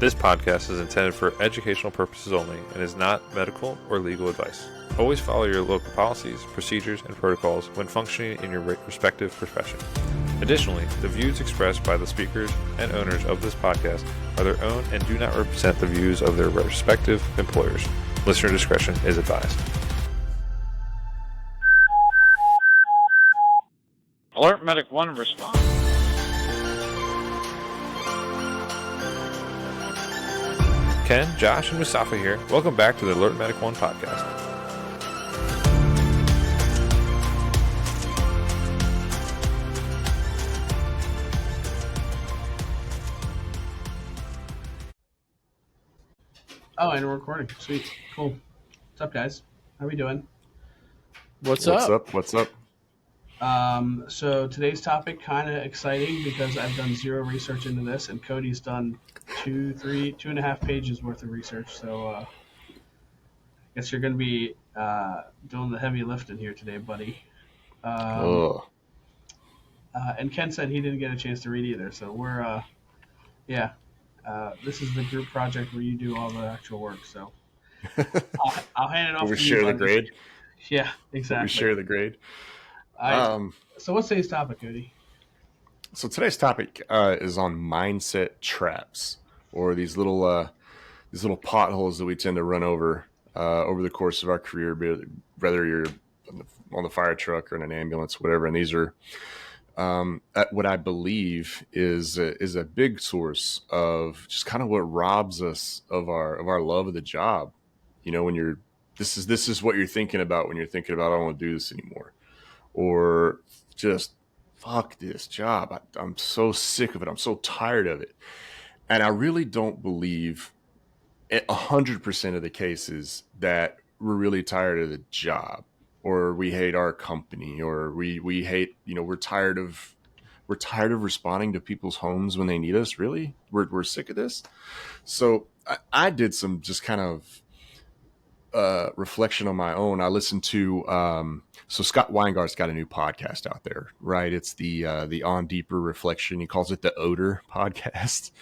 This podcast is intended for educational purposes only and is not medical or legal advice. Always follow your local policies, procedures, and protocols when functioning in your respective profession. Additionally, the views expressed by the speakers and owners of this podcast are their own and do not represent the views of their respective employers. Listener discretion is advised. Alert Medic 1 response. Ken, Josh, and Mustafa here. Welcome back to the Alert Medic 1 podcast. Oh, and we're recording. Sweet. Cool. What's up, guys? How we doing? What's up? So today's topic kind of exciting because I've done zero research into this, and Cody's done 2.5 pages worth of research. So I guess you're going to be doing the heavy lifting here today, buddy. And Ken said he didn't get a chance to read either. So we're, this is the group project where you do all the actual work. So I'll hand it off to you. We share the grade. Yeah, exactly. We share the grade. So what's today's topic, Cody? So today's topic is on mindset traps, or these little potholes that we tend to run over the course of our career, whether you're on the fire truck or in an ambulance, whatever. And these are what I believe is a big source of just kind of what robs us of our love of the job. You know, when this is what you're thinking about when you're thinking about, I don't want to do this anymore. Or just fuck this job. I'm so sick of it. I'm so tired of it. And I really don't believe 100% of the cases that we're really tired of the job, or we hate our company, or we hate, we're tired of responding to people's homes when they need us. Really? We're sick of this. So I did some just kind of reflection on my own. I listened to so Scott Weingart's got a new podcast out there, right? It's the On Deeper Reflection. He calls it the Odor podcast.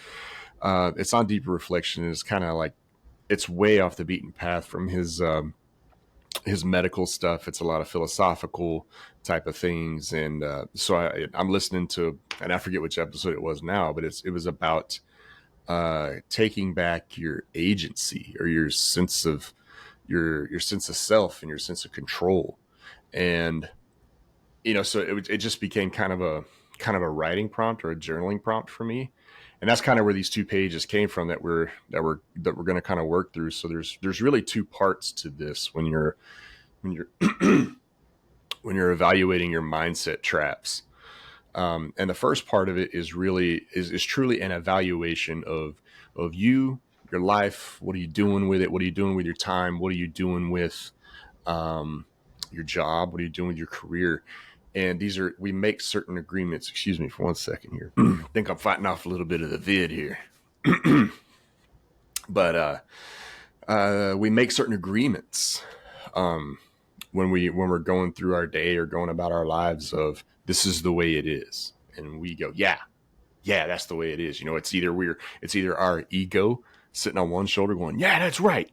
It's On Deeper Reflection. It's kind of like, it's way off the beaten path from his medical stuff. It's a lot of philosophical type of things, and so I'm listening to, and I forget which episode it was now, but it was about taking back your agency, or your sense of self and your sense of control. And so it just became kind of a writing prompt or a journaling prompt for me. And that's kind of where these 2 pages came from that we're going to kind of work through. So there's really 2 parts to this when you're when you're evaluating your mindset traps. And the first part of it is truly an evaluation of you, your life. What are you doing with it? What are you doing with your time? What are you doing with your job? What are you doing with your career? And we make certain agreements. Excuse me for 1 second here. I think I'm fighting off a little bit of the vid here. But we make certain agreements when we're going through our day or going about our lives of, this is the way it is. And we go, yeah, that's the way it is. It's either our ego sitting on one shoulder going, yeah, that's right,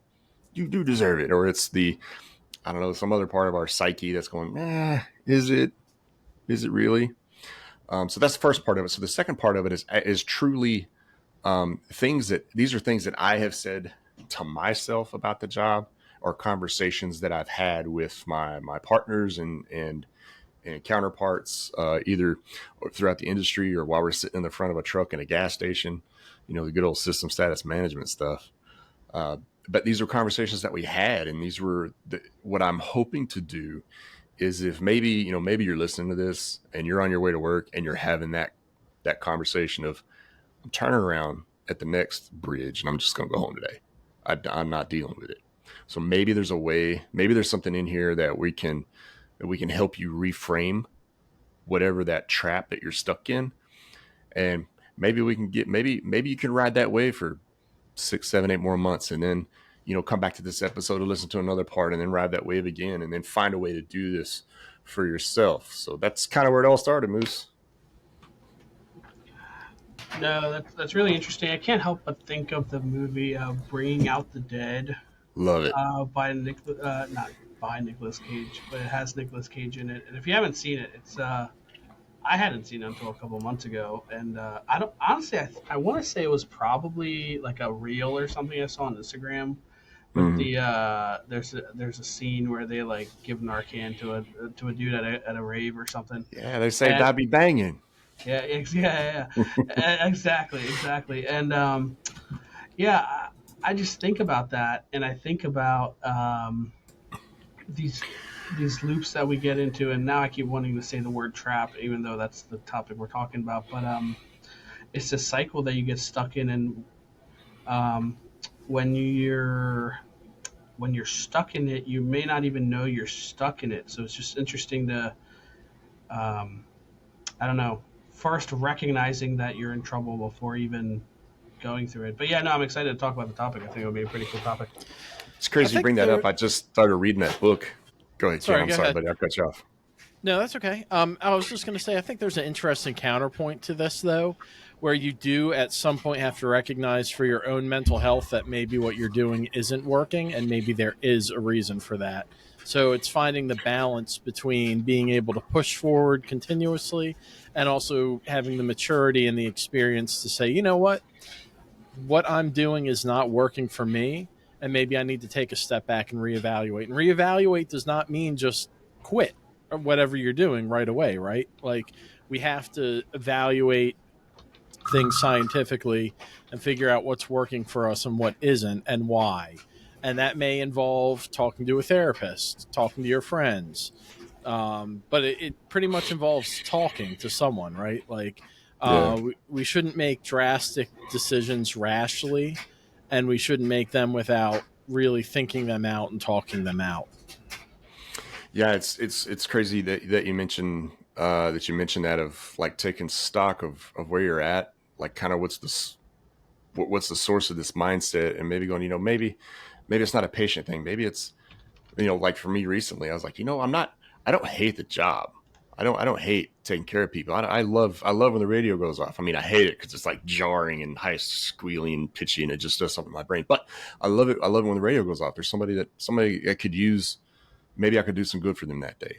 you do deserve it. Or it's some other part of our psyche that's going, is it really? So that's the first part of it. So the second part of it is truly things that I have said to myself about the job, or conversations that I've had with my partners and counterparts, either throughout the industry or while we're sitting in the front of a truck in a gas station, the good old system status management stuff. But these are conversations that we had, and these were what I'm hoping to do is, if maybe you're listening to this and you're on your way to work and you're having that conversation of, I'm turning around at the next bridge and I'm just going to go home today. I'm not dealing with it. So maybe there's a way, maybe there's something in here that we can help you reframe whatever that trap that you're stuck in. And maybe we can maybe you can ride that wave for 6, 7, 8 more months, and then come back to this episode or listen to another part, and then ride that wave again, and then find a way to do this for yourself. So that's kind of where it all started, Moose. No, that's really interesting. I can't help but think of the movie Bringing Out the Dead Love it. by not by Nicolas Cage, but it has Nicolas Cage in it. And if you haven't seen it, it's I hadn't seen it until a couple months ago, and I don't honestly. I want to say it was probably like a reel or something I saw on Instagram. But Hmm. there's a scene where they like give Narcan to a dude at a rave or something, Yeah, they say and that be banging. exactly, and yeah, I just think about that, and I think about these these loops that we get into, and now I keep wanting to say the word trap, even though that's the topic we're talking about. But it's a cycle that you get stuck in, and um, when you're when you're stuck in it, you may not even know you're stuck in it. So it's just interesting to, um, I don't know, first recognizing that you're in trouble before even going through it. But yeah, no, I'm excited to talk about the topic. I think it would be a pretty cool topic. It's I crazy you bring think that up. there. I just started reading that book. Go ahead, Ken. Sorry, I'm go sorry, ahead. buddy. I cut you off. No, that's okay. I was just going to say, I think there's an interesting counterpoint to this, though, where you do at some point have to recognize for your own mental health that maybe what you're doing isn't working, and maybe there is a reason for that. So it's finding the balance between being able to push forward continuously and also having the maturity and the experience to say, you know what I'm doing is not working for me, and maybe I need to take a step back and reevaluate. And reevaluate does not mean just quit or whatever you're doing right away, right? Like we have to evaluate things scientifically and figure out what's working for us and what isn't and why. And that may involve talking to a therapist, talking to your friends, but it pretty much involves talking to someone, right? Like, Yeah. we shouldn't make drastic decisions rashly, and we shouldn't make them without really thinking them out and talking them out. Yeah, it's crazy that you mentioned that of like taking stock of where you're at, like kind of what's the source of this mindset, and maybe going, maybe it's not a patient thing. Maybe it's, like for me recently, I was like, I don't hate the job. I don't hate taking care of people. I love when the radio goes off. I mean, I hate it because it's like jarring and high squealing and pitchy, and it just does something to my brain. But I love it. I love it when the radio goes off. There's somebody that could use. Maybe I could do some good for them that day.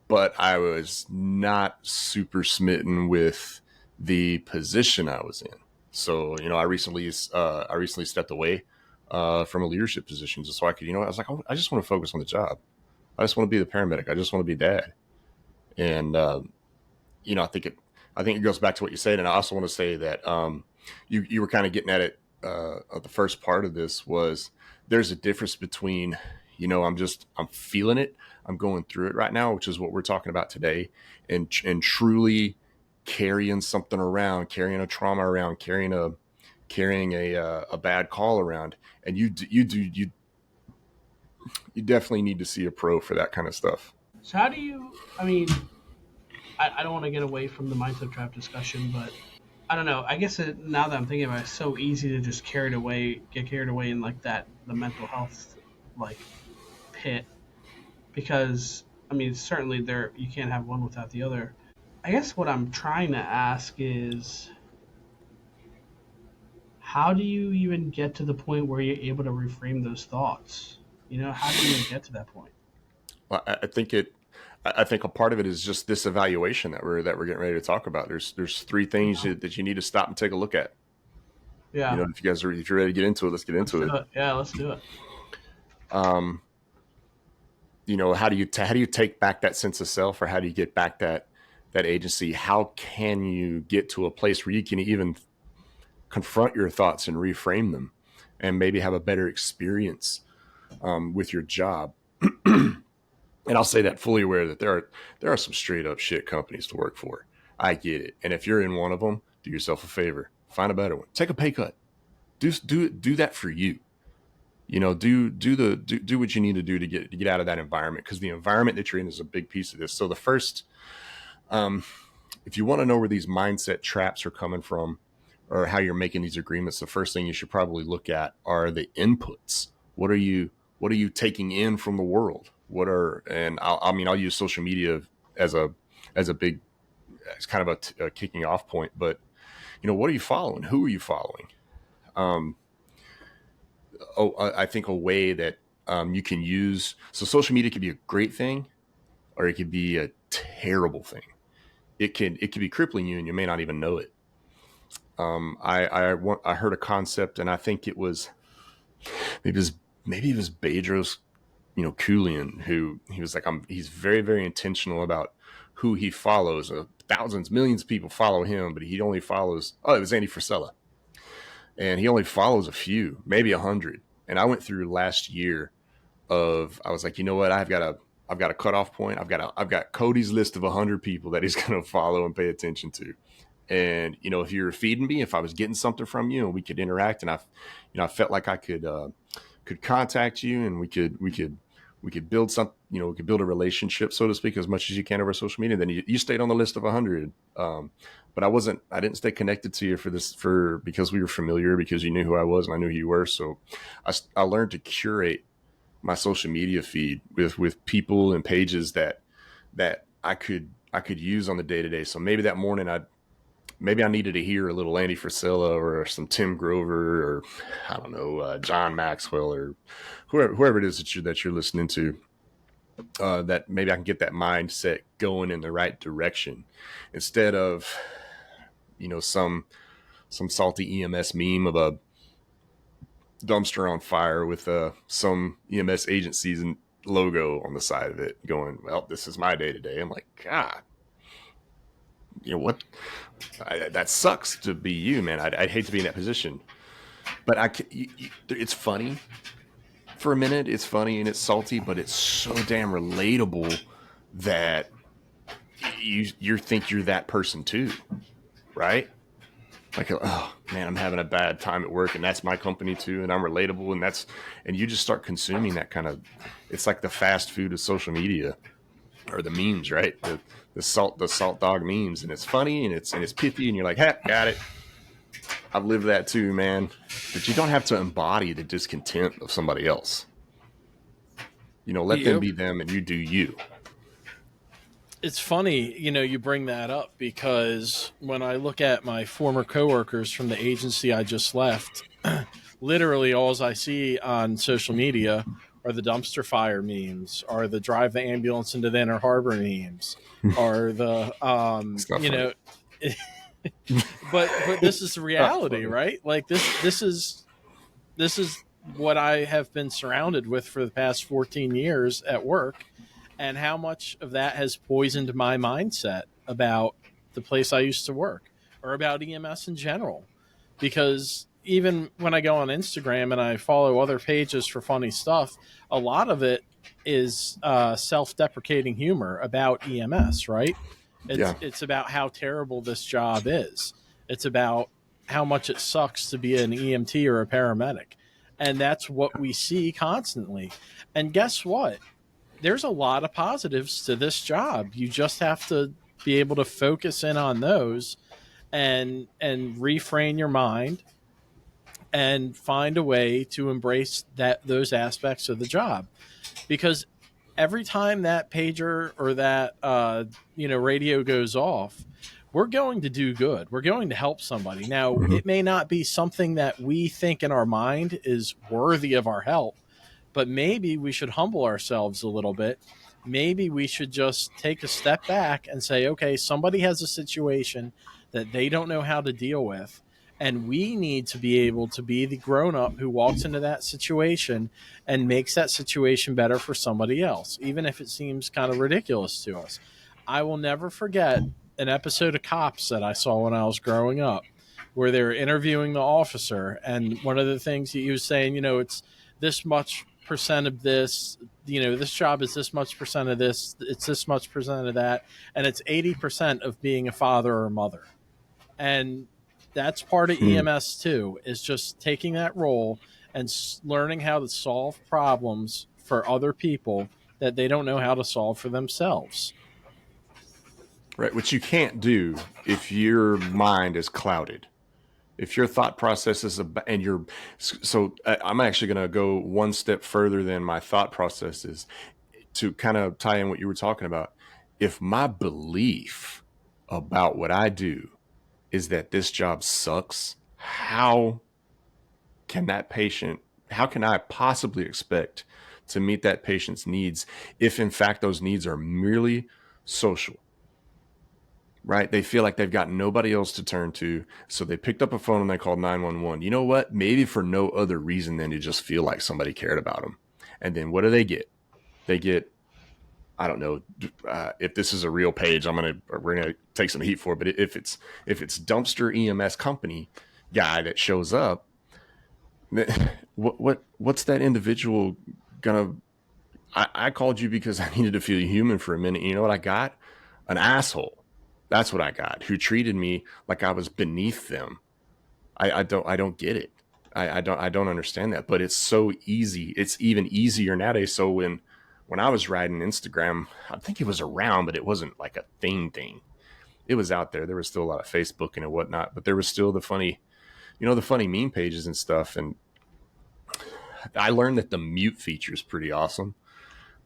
But I was not super smitten with the position I was in. So, I recently stepped away from a leadership position just so I could, I was like, I just want to focus on the job. I just want to be the paramedic. I just want to be dad. And you know, I think it goes back to what you said, and I also want to say that you were kind of getting at it. The first part of this was there's a difference between, I'm feeling it, I'm going through it right now, which is what we're talking about today, and truly carrying something around, carrying a trauma around, carrying a bad call around, and you definitely need to see a pro for that kind of stuff. So how do you? I mean, I don't want to get away from the mindset trap discussion, but I don't know. I guess now that I'm thinking about it, it's so easy to just get carried away in like that the mental health like pit because I mean certainly there you can't have one without the other. I guess what I'm trying to ask is how do you even get to the point where you're able to reframe those thoughts? How do you even get to that point? Well, I think a part of it is just this evaluation that we're getting ready to talk about. There's three things that you need to stop and take a look at. Yeah, If you're ready to get into it, let's get let's into do it. it. Yeah, let's do it. Um, how do you take back that sense of self, or how do you get back that agency? How can you get to a place where you can even confront your thoughts and reframe them, and maybe have a better experience with your job? And I'll say that fully aware that there are some straight up shit companies to work for. I get it. And if you're in one of them, do yourself a favor. Find a better one. Take a pay cut. Do that for you. Do what you need to do to get out of that environment, because the environment that you're in is a big piece of this. So the first, if you want to know where these mindset traps are coming from, or how you're making these agreements, the first thing you should probably look at are the inputs. What are you taking in from the world? And I'll use social media as a big, as kind of a kicking off point. But what are you following? Who are you following? I think a way that you can use, so social media could be a great thing or it could be a terrible thing. It could be crippling you and you may not even know it. I heard a concept, and I think it was maybe it was Bedros, Keuilian, who he was like, he's very, very intentional about who he follows. Thousands, millions of people follow him, but he only follows. Oh, it was Andy Frisella, and he only follows a few, maybe 100. And I went through last year I was like, you know what, I've got a cutoff point. I've got Cody's list of 100 people that he's going to follow and pay attention to. And, if you were feeding me, if I was getting something from you and we could interact, and I felt like I could contact you and we could build we could build a relationship, so to speak, as much as you can over social media. Then you stayed on the list of 100. But I didn't stay connected to you because we were familiar, because you knew who I was and I knew who you were. So I learned to curate my social media feed with people and pages that I could use on the day to day. So maybe that morning maybe I needed to hear a little Andy Frisella or some Tim Grover or I don't know, John Maxwell or whoever it is that you're listening to. That maybe I can get that mindset going in the right direction instead of some salty EMS meme of a dumpster on fire with some EMS agency's logo on the side of it going, well, this is my day to day. I'm like, God, what? That sucks to be you, man. I'd hate to be in that position, but it's funny for a minute. It's funny and it's salty, but it's so damn relatable that you think you're that person too, right? Like, oh man, I'm having a bad time at work and that's my company too. And I'm relatable and you just start consuming that kind of, it's like the fast food of social media or the memes, right? The salt dog memes, and it's funny and it's pithy and you're like, hey, got it. I've lived that too, man. But you don't have to embody the discontent of somebody else. Let them be them and you do you. It's funny, you bring that up, because when I look at my former coworkers from the agency I just left, literally all I see on social media are the dumpster fire memes, are the drive the ambulance into the Inner Harbor memes, are the but this is the reality, right? Like this is what I have been surrounded with for the past 14 years at work. And how much of that has poisoned my mindset about the place I used to work or about EMS in general. Because even when I go on Instagram and I follow other pages for funny stuff, a lot of it is self-deprecating humor about EMS, right? It's about how terrible this job is. It's about how much it sucks to be an EMT or a paramedic. And that's what we see constantly. And guess what? There's a lot of positives to this job. You just have to be able to focus in on those and reframe your mind and find a way to embrace those aspects of the job. Because every time that pager or that radio goes off, we're going to do good. We're going to help somebody. Now, it may not be something that we think in our mind is worthy of our help, but maybe we should humble ourselves a little bit. Maybe we should just take a step back and say, okay, somebody has a situation that they don't know how to deal with, and we need to be able to be the grown-up who walks into that situation and makes that situation better for somebody else, even if it seems kind of ridiculous to us. I will never forget an episode of Cops that I saw when I was growing up, where they were interviewing the officer, and one of the things he was saying, it's this much percent of this, this job is this much percent of this, it's this much percent of that, and it's 80% of being a father or mother. And that's part of EMS too, is just taking that role and learning how to solve problems for other people that they don't know how to solve for themselves. Right, which you can't do if your mind is clouded. If your thought process is I'm actually going to go one step further than my thought process is to kind of tie in what you were talking about. If my belief about what I do is that this job sucks, how can I possibly expect to meet that patient's needs if in fact those needs are merely social? Right? They feel like they've got nobody else to turn to. So they picked up a phone and they called 911. You know what? Maybe for no other reason than to just feel like somebody cared about them. And then what do they get? They get, I don't know, if this is a real page, we're gonna take some heat for it. But if it's dumpster EMS company guy that shows up, what's that individual gonna? I called you because I needed to feel human for a minute. You know what I got? An asshole. That's what I got, who treated me like I was beneath them. I don't get it. I don't understand that. But it's so easy. It's even easier nowadays. So when I was writing Instagram, I think it was around, but it wasn't like a thing. It was out there. There was still a lot of Facebook and whatnot, but there was still the funny meme pages and stuff. And I learned that the mute feature is pretty awesome.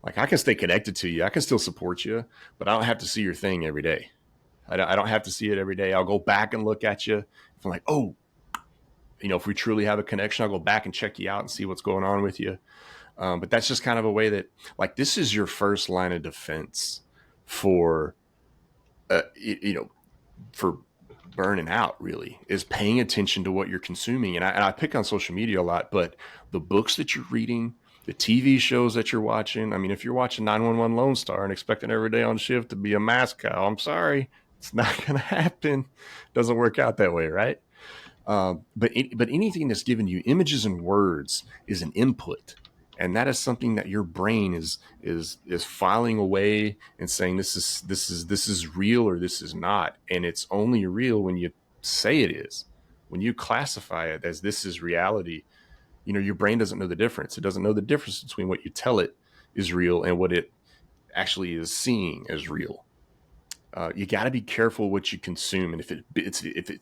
Like I can stay connected to you. I can still support you, but I don't have to see your thing every day. I don't have to see it every day. I'll go back and look at you. If I'm like, oh, if we truly have a connection, I'll go back and check you out and see what's going on with you. But that's just kind of a way that, like, this is your first line of defense for, for burning out, really, is paying attention to what you're consuming. And I pick on social media a lot, but the books that you're reading, the TV shows that you're watching. I mean, if you're watching 911 Lone Star and expecting every day on shift to be a mass cow, I'm sorry. It's not going to happen. Doesn't work out that way, right? But anything that's given you images and words is an input, and that is something that your brain is filing away and saying this is real or this is not, and it's only real when you say it is. When you classify it as this is reality, your brain doesn't know the difference. It doesn't know the difference between what you tell it is real and what it actually is seeing as real. You got to be careful what you consume, and if it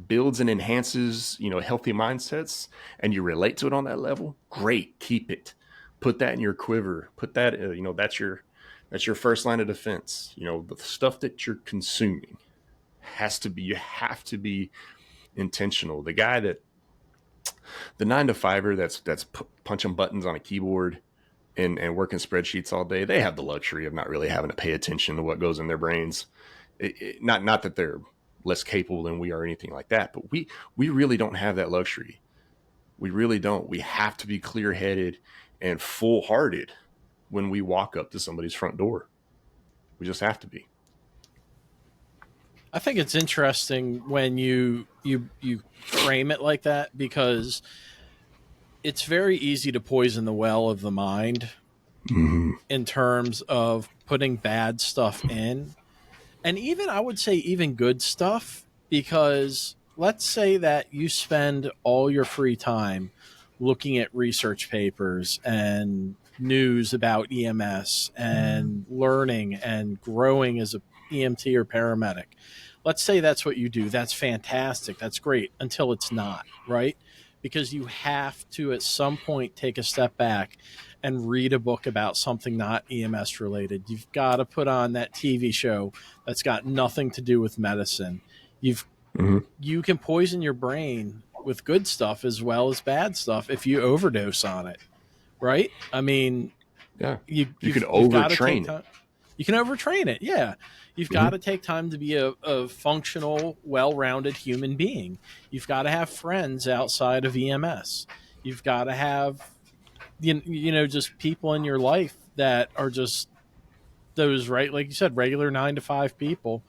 builds and enhances, healthy mindsets, and you relate to it on that level, great, keep it. Put that in your quiver. Put that, that's your first line of defense. The stuff that you're consuming you have to be intentional. The 9-to-5er that's punching buttons on a keyboard and working spreadsheets all day, they have the luxury of not really having to pay attention to what goes in their brains. Not that they're less capable than we are or anything like that, but we really don't have that luxury. We really don't. We have to be clear-headed and full-hearted when we walk up to somebody's front door. We just have to be. I think it's interesting when you frame it like that, because it's very easy to poison the well of the mind in terms of putting bad stuff in. And even, I would say, even good stuff, because let's say that you spend all your free time looking at research papers and news about EMS and learning and growing as a EMT or paramedic. Let's say that's what you do. That's fantastic. That's great, until it's not, right? Because you have to at some point take a step back and read a book about something not EMS related. You've got to put on that TV show that's got nothing to do with medicine. You can poison your brain with good stuff as well as bad stuff if you overdose on it, right? I mean, yeah, you can overtrain it. You can overtrain it, yeah. You've got to take time to be a functional, well-rounded human being. You've got to have friends outside of EMS. You've got to have, just people in your life that are just those, right, like you said, regular 9-to-5 people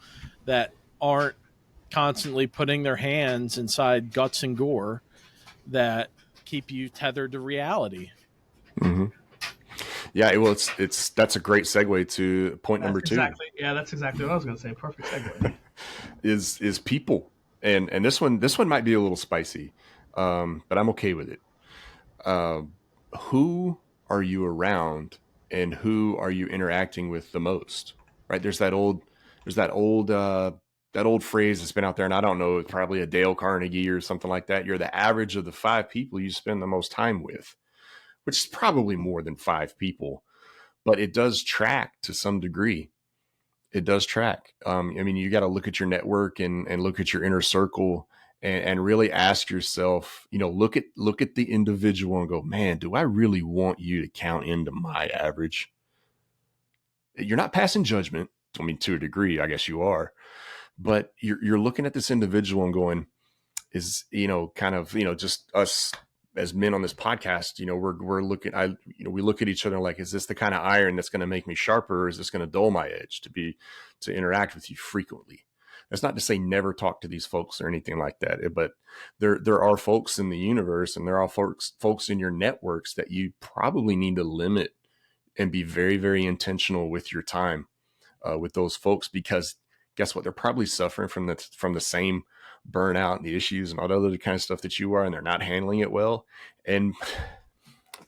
that aren't constantly putting their hands inside guts and gore, that keep you tethered to reality. Yeah, well, that's a great segue to point number 2. That's exactly what I was going to say. Perfect segue. is people, and this one might be a little spicy, but I'm okay with it. Who are you around, and who are you interacting with the most? Right? There's that old phrase that's been out there, and I don't know, it's probably a Dale Carnegie or something like that. You're the average of the 5 people you spend the most time with, which is probably more than 5 people, but it does track to some degree. It does track. I mean, you got to look at your network and look at your inner circle and really ask yourself, look at the individual and go, man, do I really want you to count into my average? You're not passing judgment. I mean, to a degree, I guess you are, but you're looking at this individual and going, is, kind of, just us as men on this podcast, we're looking, we look at each other like, is this the kind of iron that's going to make me sharper? Or is this going to dull my edge to interact with you frequently? That's not to say never talk to these folks or anything like that, but there are folks in the universe and there are folks in your networks that you probably need to limit and be very, very intentional with your time with those folks, because guess what? They're probably suffering from the same burnout and the issues and all the other kind of stuff that you are, and they're not handling it well. And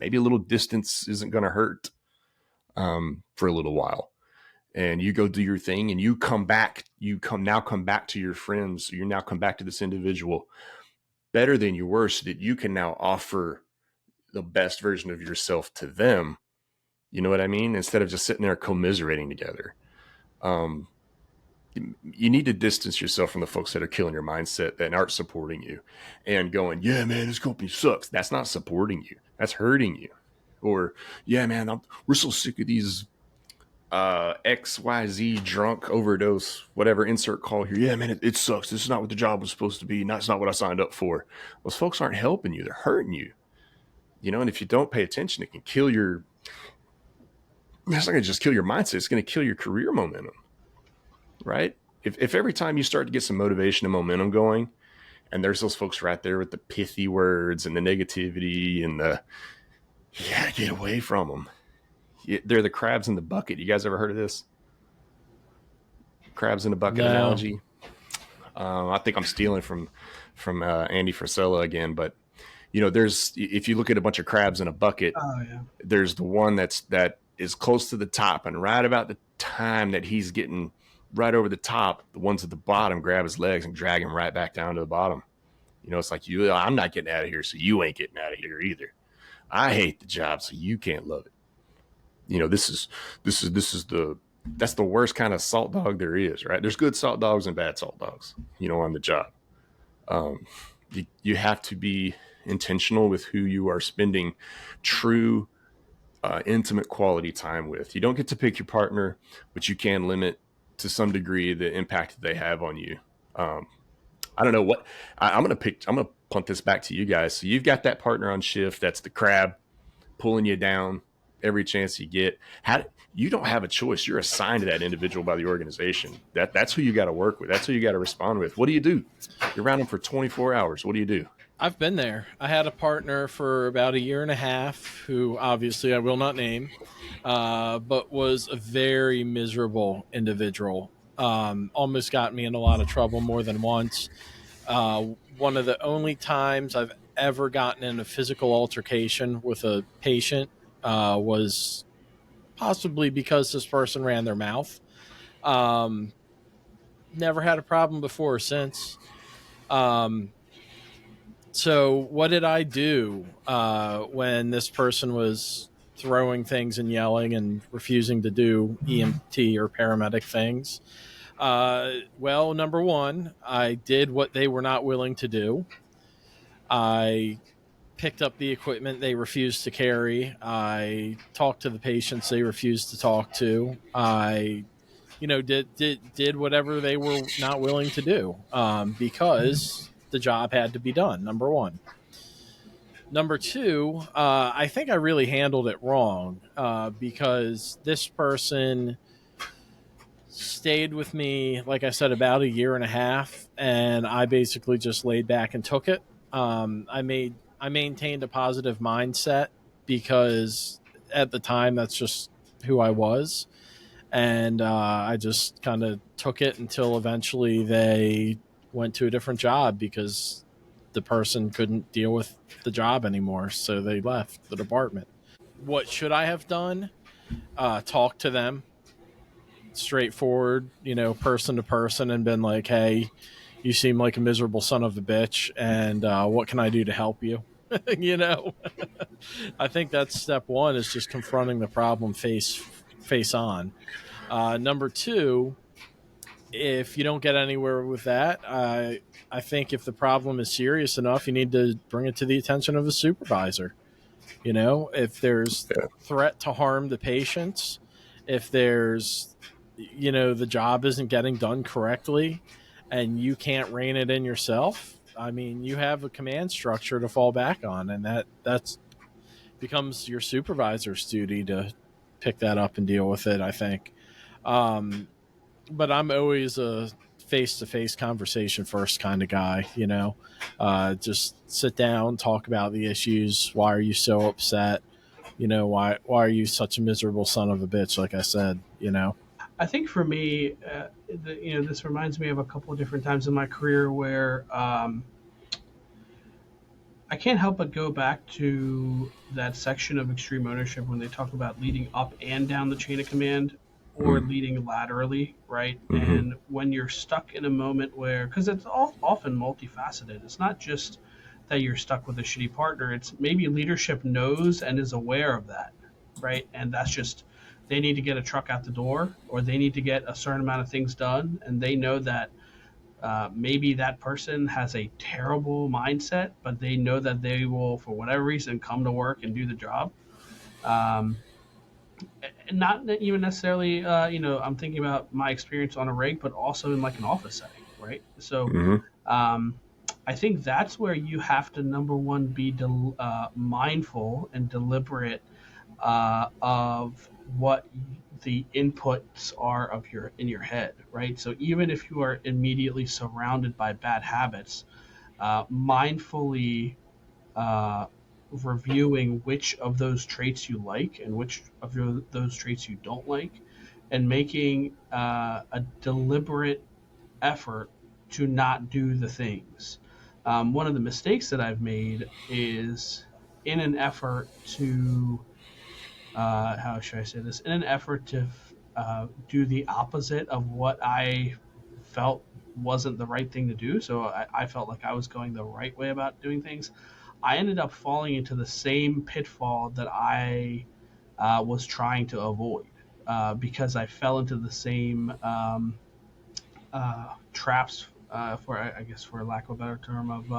maybe a little distance isn't going to hurt for a little while. And you go do your thing and you come back to your friends. You now come back to this individual better than you were, so that you can now offer the best version of yourself to them. You know what I mean? Instead of just sitting there commiserating together. You need to distance yourself from the folks that are killing your mindset, that aren't supporting you and going, yeah, man, this company sucks. That's not supporting you. That's hurting you. Or, yeah, man, we're so sick of these XYZ drunk overdose, whatever, insert call here. Yeah, man, it sucks. This is not what the job was supposed to be. That's not what I signed up for. Those folks aren't helping you. They're hurting you. And if you don't pay attention, it can kill your, it's not going to just kill your mindset. It's going to kill your career momentum. Right? If every time you start to get some motivation and momentum going, and there's those folks right there with the pithy words and the negativity and you gotta get away from them. They're the crabs in the bucket. You guys ever heard of this? Crabs in the bucket analogy? I think I'm stealing from Andy Frisella again, but if you look at a bunch of crabs in a bucket, there's the one that is close to the top, and right about the time that he's getting right over the top, the ones at the bottom grab his legs and drag him right back down to the bottom. It's like, I'm not getting out of here, so you ain't getting out of here either. I hate the job, so you can't love it. That's the worst kind of salt dog there is, right? There's good salt dogs and bad salt dogs, on the job. You have to be intentional with who you are spending true, intimate quality time with. You don't get to pick your partner, but you can limit to some degree the impact that they have on you. I don't know what I'm going to punt this back to you guys. So you've got that partner on shift. That's the crab pulling you down every chance you get. You don't have a choice. You're assigned to that individual by the organization. That's who you got to work with. That's who you got to respond with. What do you do? You're around them for 24 hours. What do you do? I've been there. I had a partner for about a year and a half who obviously I will not name, but was a very miserable individual. Almost got me in a lot of trouble more than once. One of the only times I've ever gotten in a physical altercation with a patient was possibly because this person ran their mouth. Never had a problem before or since. So what did I do when this person was throwing things and yelling and refusing to do EMT or paramedic things? Well, number one, I did what they were not willing to do. I picked up the equipment they refused to carry. I talked to the patients they refused to talk to. I did whatever they were not willing to do because the job had to be done, number one. Number two, I think I really handled it wrong because this person stayed with me, like I said, about a year and a half, and I basically just laid back and took it. I maintained a positive mindset because at the time that's just who I was. And I just kind of took it until eventually they went to a different job because the person couldn't deal with the job anymore. So they left the department. What should I have done? Talk to them straightforward, person to person, and been like, hey, you seem like a miserable son of a bitch. And what can I do to help you? I think that's step one, is just confronting the problem face on. Number two, if you don't get anywhere with that, I think if the problem is serious enough, you need to bring it to the attention of a supervisor. You know, if there's Yeah. threat to harm the patients, if there's, the job isn't getting done correctly and you can't rein it in yourself, I mean, you have a command structure to fall back on, and that's becomes your supervisor's duty to pick that up and deal with it, I think. Um, but I'm always a face to face conversation first kind of guy, just sit down, talk about the issues. Why are you so upset? Why are you such a miserable son of a bitch? Like I said. I think for me, this reminds me of a couple of different times in my career where I can't help but go back to that section of extreme ownership when they talk about leading up and down the chain of command or Mm. leading laterally, right? Mhm. And when you're stuck in a moment where, because it's often multifaceted, it's not just that you're stuck with a shitty partner, it's maybe leadership knows and is aware of that, right? And that's just, they need to get a truck out the door or they need to get a certain amount of things done. And they know that maybe that person has a terrible mindset, but they know that they will, for whatever reason, come to work and do the job. Um, Not even necessarily, I'm thinking about my experience on a rig, but also in like an office setting, right? So Mhm. um, I think that's where you have to, number one, be mindful and deliberate of what the inputs are of your in your head, right? So even if you are immediately surrounded by bad habits, mindfully uh, reviewing which of those traits you like and which of those traits you don't like, and making a deliberate effort to not do the things. One of the mistakes that I've made is in an effort to how should I say this? In an effort to do the opposite of what I felt wasn't the right thing to do, so I felt like I was going the right way about doing things. I ended up falling into the same pitfall that I was trying to avoid because I fell into the same traps, for I guess for lack of a better term, of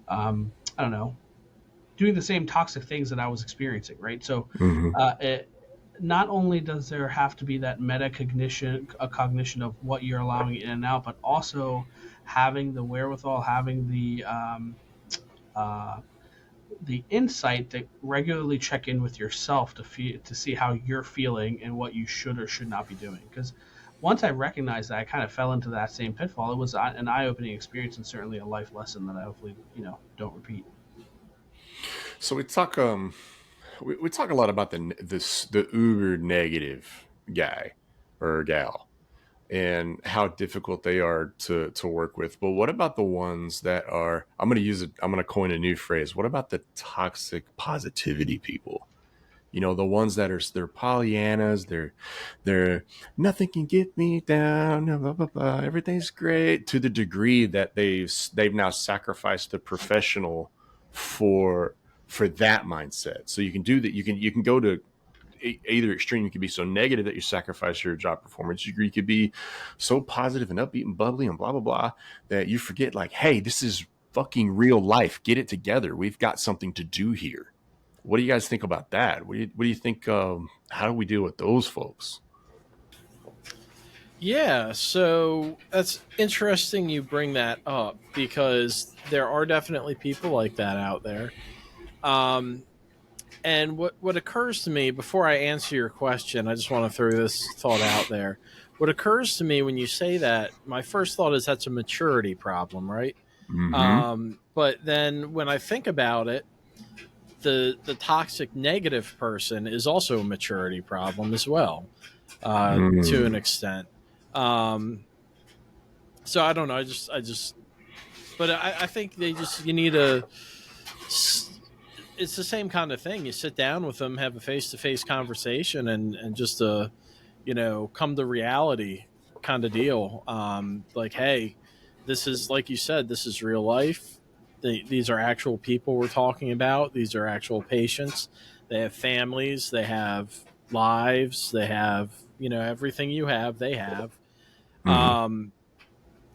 I don't know, doing the same toxic things that I was experiencing, right? So, Mhm. not only does there have to be that metacognition, a cognition of what you're allowing in and out, but also having the wherewithal, having uh, the insight to regularly check in with yourself to see how you're feeling and what you should or should not be doing. Because once I recognized that I kind of fell into that same pitfall, it was an eye-opening experience and certainly a life lesson that I hopefully don't repeat. So we talk a lot about the uber negative guy or gal and how difficult they are to work with. But what about the ones that are, I'm going to coin a new phrase. What about the toxic positivity people? The ones that they're Pollyannas, they're nothing can get me down, blah, blah, blah, everything's great, to the degree that they've now sacrificed the professional for that mindset. So you can do that. You can go to either extreme. You could be so negative that you sacrifice your job performance. You could be so positive and upbeat and bubbly and blah blah blah that you forget, like, hey, this is fucking real life. Get it together. We've got something to do here. What do you guys think about that? What do you think? How do we deal with those folks? Yeah, so that's interesting you bring that up because there are definitely people like that out there. Um, and what occurs to me before I answer your question, I just want to throw this thought out there. What occurs to me when you say that, my first thought is that's a maturity problem, right? Mm-hmm. But then when I think about it, the toxic negative person is also a maturity problem as well, to an Mm. extent. Um, so I don't know. But I think you need a. It's the same kind of thing. You sit down with them, have a face to face conversation, and just come to reality kind of deal. Like, hey, this is like you said, this is real life. These are actual people we're talking about. These are actual patients. They have families. They have lives. They have everything you have, they have. Mhm.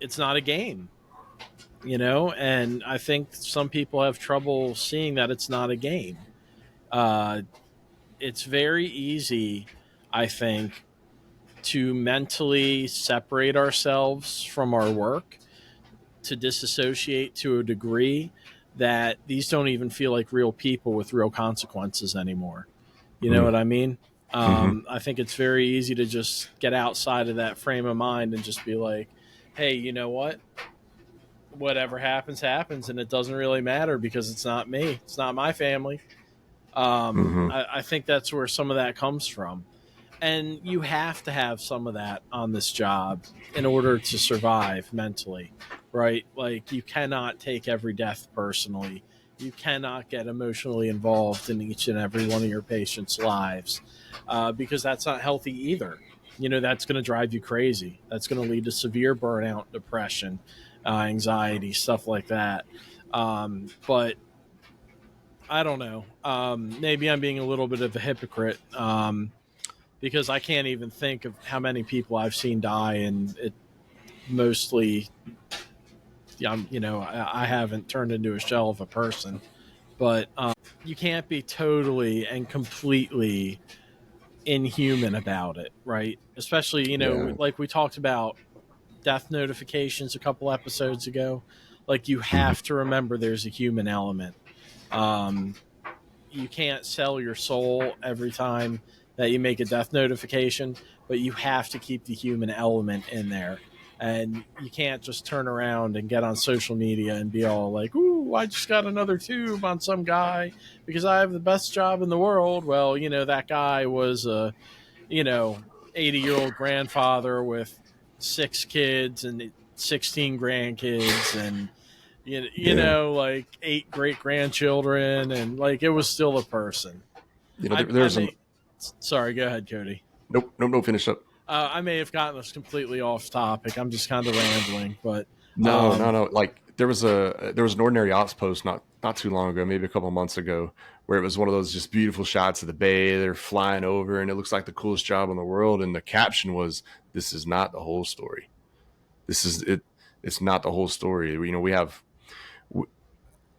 It's not a game, and I think some people have trouble seeing that it's not a game. Uh, it's very easy, I think, to mentally separate ourselves from our work, to disassociate to a degree that these don't even feel like real people with real consequences anymore. You know what I mean? Mhm. I think it's very easy to just get outside of that frame of mind and just be like, hey, you know what? Whatever happens, happens, and it doesn't really matter because it's not me. It's not my family. Mhm. I think that's where some of that comes from. And you have to have some of that on this job in order to survive mentally, right? Like, you cannot take every death personally. You cannot get emotionally involved in each and every one of your patients' lives, because that's not healthy either. That's going to drive you crazy. That's going to lead to severe burnout, depression, anxiety, stuff like that. But I don't know. Maybe I'm being a little bit of a hypocrite, because I can't even think of how many people I've seen die, and it mostly, I haven't turned into a shell of a person. But you can't be totally and completely inhuman about it, right? Especially, Yeah. like we talked about death notifications a couple episodes ago. Like, you Mhm. have to remember there's a human element. Um, you can't sell your soul every time that you make a death notification, but you have to keep the human element in there. And you can't just turn around and get on social media and be all like, ooh, I just got another tube on some guy because I have the best job in the world. Well, that guy was a, you know, 80-year-old grandfather with 6 kids and 16 grandkids, and Yeah. like 8 great grandchildren, and like, it was still a person. I There's an may, sorry, go ahead, Cody. nope, nope, no. Finish up. I may have gotten us completely off topic. I'm just kind of rambling, but No, no, um, no. Like there was an ordinary ops post not too long ago, maybe a couple months ago, where it was one of those just beautiful shots of the bay. They're flying over, and it looks like the coolest job in the world. And the caption was, "This is not the whole story. This is it. It's not the whole story." We have.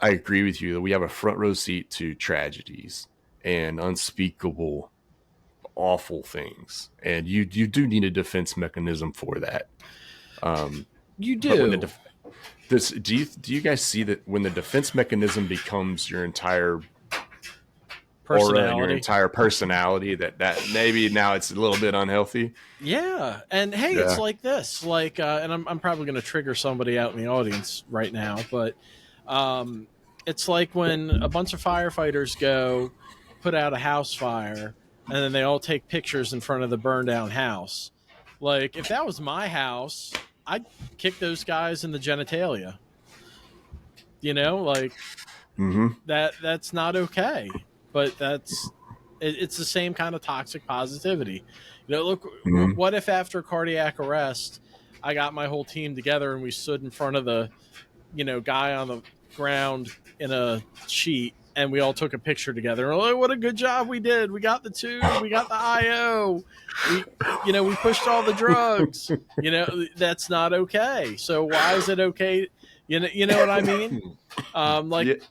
I agree with you that we have a front row seat to tragedies and unspeakable, awful things, and you do need a defense mechanism for that. Um, you but when do. do you guys see that when the defense mechanism becomes your entire aura and your Personality. entire personality, that maybe now it's a little bit unhealthy? Yeah, and hey, it's Yeah. like this, like, and I'm probably going to trigger somebody out in the audience right now, but um, it's like when a bunch of firefighters go put out a house fire, and then they all take pictures in front of the burned down house. Like, if that was my house, I'd kick those guys in the genitalia. Like, Mm-hmm. that's not okay. But it's the same kind of toxic positivity. Look, Mm-hmm. what if after cardiac arrest, I got my whole team together and we stood in front of the guy on the ground in a sheet, and we all took a picture together. Oh, what a good job we did! We got the tube, we got the IO, we pushed all the drugs. That's not okay. So why is it okay? You know what I mean? Like,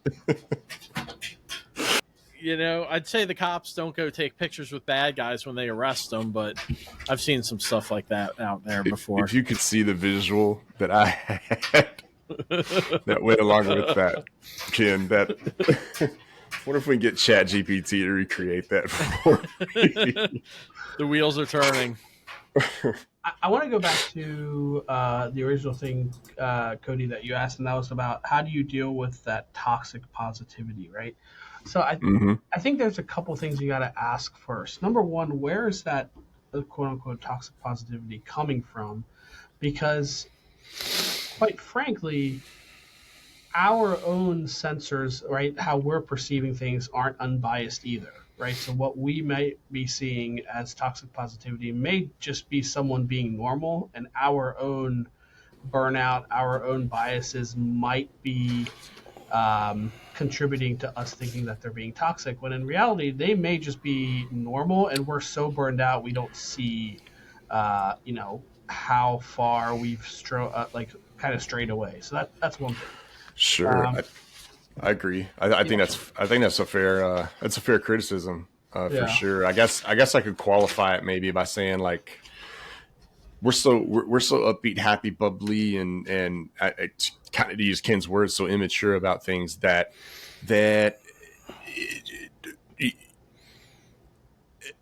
Yeah. I'd say the cops don't go take pictures with bad guys when they arrest them, but I've seen some stuff like that out there If before. you could see the visual that I had that went along with that, Ken, that what if we get Chat GPT to recreate that for me? The wheels are turning. I want to go back to the original thing, Cody, that you asked, and that was about how do you deal with that toxic positivity, right? So Mm-hmm. I think there's a couple things you got to ask first. Number one, where is that quote unquote toxic positivity coming from? Because quite frankly, our own sensors, right, how we're perceiving things aren't unbiased either, right? So what we might be seeing as toxic positivity may just be someone being normal, and our own burnout, our own biases might be contributing to us thinking that they're being toxic, when in reality they may just be normal, and we're so burned out we don't see, how far we've kind of strayed away. So that's one thing. Sure, Um, I agree. I think that's a fair criticism for yeah, sure. I guess I could qualify it maybe by saying like we're so upbeat, happy, bubbly, and kind of to use Ken's words, so immature about things that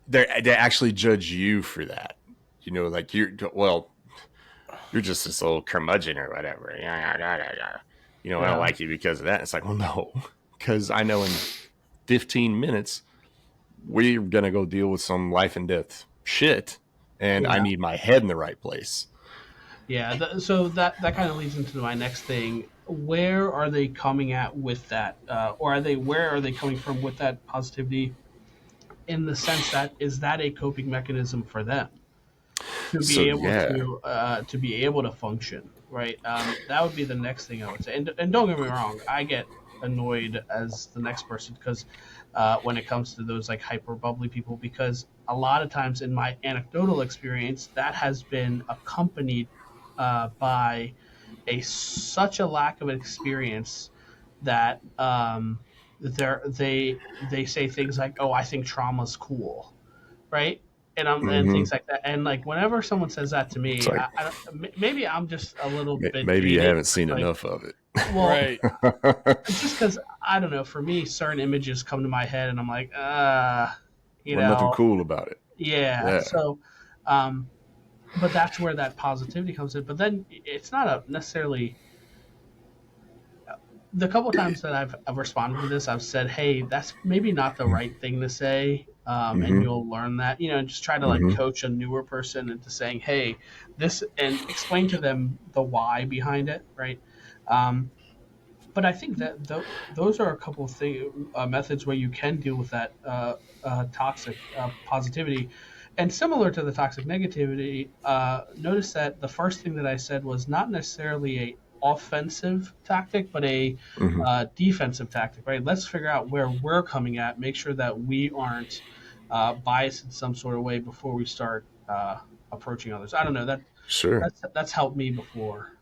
they actually judge you for that. Like you're just this old curmudgeon or whatever. I don't like you because of that. It's like, well, no, because I know in 15 minutes we're gonna go deal with some life and death shit, and I yeah. need my head in the right place. Yeah, so that kind of leads into my next thing. Where are they coming at with that, or where are they coming from with that positivity? In the sense that, is that a coping mechanism for them to So be able yeah, to function, right? That would be the next thing I would say. And don't get me wrong, I get annoyed as the next person because when it comes to those like hyper bubbly people, because a lot of times in my anecdotal experience, that has been accompanied by such a lack of experience that they say things like, "Oh, I think trauma's cool," right? And hmm things like that. And like whenever someone says that to it's me, like maybe I'm just a little bit maybe you jaded. haven't seen Like, enough of it. well, Right. just because I don't know, for me, certain images come to my head, and I'm like, you Well, nothing know, cool about it. yeah. Yeah. So, um, but that's where that positivity comes in. But then it's not a necessarily the couple times that I've responded to this, I've said, "Hey, that's maybe not the right thing to say," and hmm you'll learn that. And just try to like hmm coach a newer person into saying, "Hey, this," and explain to them the why behind it, right? Um, but I think that those are a couple of methods where you can deal with that toxic positivity. And similar to the toxic negativity, notice that the first thing that I said was not necessarily a offensive tactic, but a hmm defensive tactic, right? Let's figure out where we're coming at, make sure that we aren't biased in some sort of way before we start approaching others. I don't know, Sure. that's helped me before.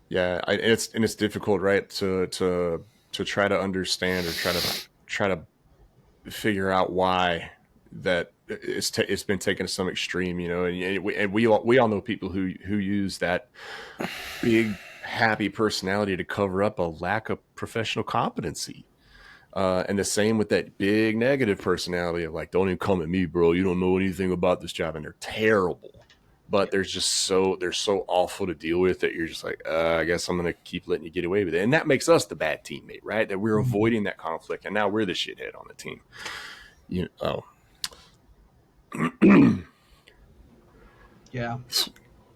Yeah, and it's difficult, right? To try to understand or try to figure out why that it's been taken to some extreme, and we all know people who use that big happy personality to cover up a lack of professional competency. And the same with that big negative personality of like, don't even come at me, bro. You don't know anything about this job, and they're terrible. But they're so awful to deal with that you're just like, I guess I'm gonna keep letting you get away with it, and that makes us the bad teammate, right? That we're avoiding that conflict, and now we're the shithead on the team. Yeah.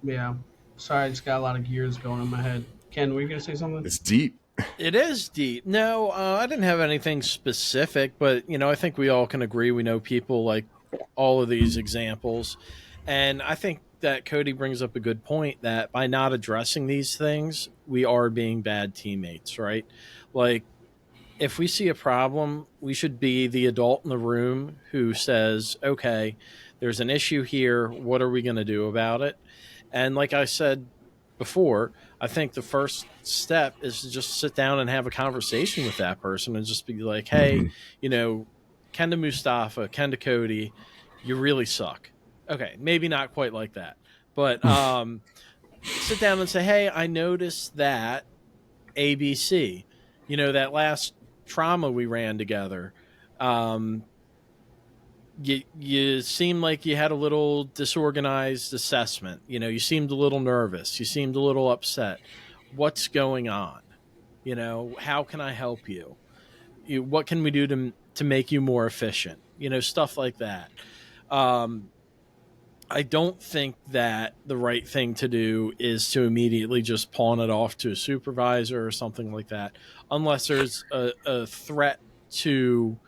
Yeah. Sorry, I just got a lot of gears going in my head. Ken, were you going to say something? It's deep. It is deep. No, I didn't have anything specific, but I think we all can agree we know people like all of these examples, and I think that Cody brings up a good point that by not addressing these things, we are being bad teammates, right? Like if we see a problem, we should be the adult in the room who says, "Okay, there's an issue here. What are we going to do about it?" And like I said before, I think the first step is to just sit down and have a conversation with that person and just be like, "Hey, hmm Ken to Mustafa, Ken to Cody, you really suck." Okay, maybe not quite like that, but sit down and say, "Hey, I noticed that ABC, that last trauma we ran together. Um, you seemed like you had a little disorganized assessment. You seemed a little nervous. You seemed a little upset. What's going on? How can I help you? What can we do to make you more efficient? Stuff like that. I don't think that the right thing to do is to immediately just pawn it off to a supervisor or something like that, unless there's a threat to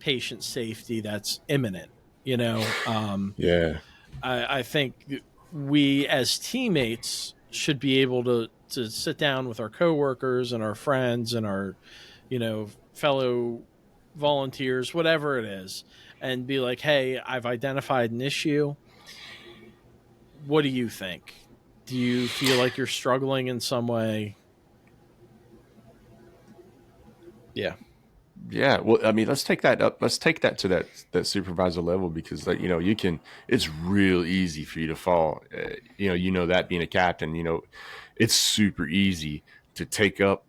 patient safety that's imminent. Yeah. I think we as teammates should be able to sit down with our coworkers and our friends and our fellow volunteers, whatever it is, and be like, hey, I've identified an issue. What do you think? Do you feel like you're struggling in some way? Yeah. Yeah, well, I mean, let's take that up. Let's take that to that supervisor level, because you can. It's real easy for you to fall. That being a captain, it's super easy to take up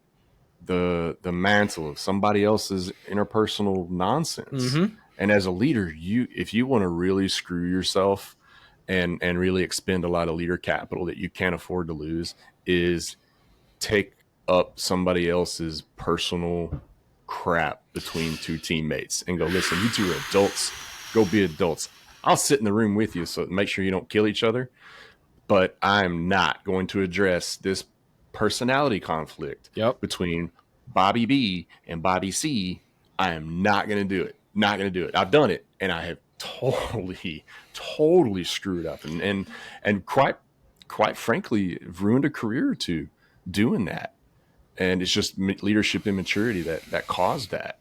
the mantle of somebody else's interpersonal nonsense. Mm-hmm. And as a leader, if you want to really screw yourself and really expend a lot of leader capital that you can't afford to lose, is take up somebody else's personal crap between two teammates and go, listen, you two are adults, go be adults. I'll sit in the room with you, so make sure you don't kill each other, but I'm not going to address this personality conflict between Bobby B and Bobby C. I am not going to do it. Not going to do it. I've done it, and I have totally screwed up, and quite frankly, ruined a career or two doing that. And it's just leadership immaturity that caused that.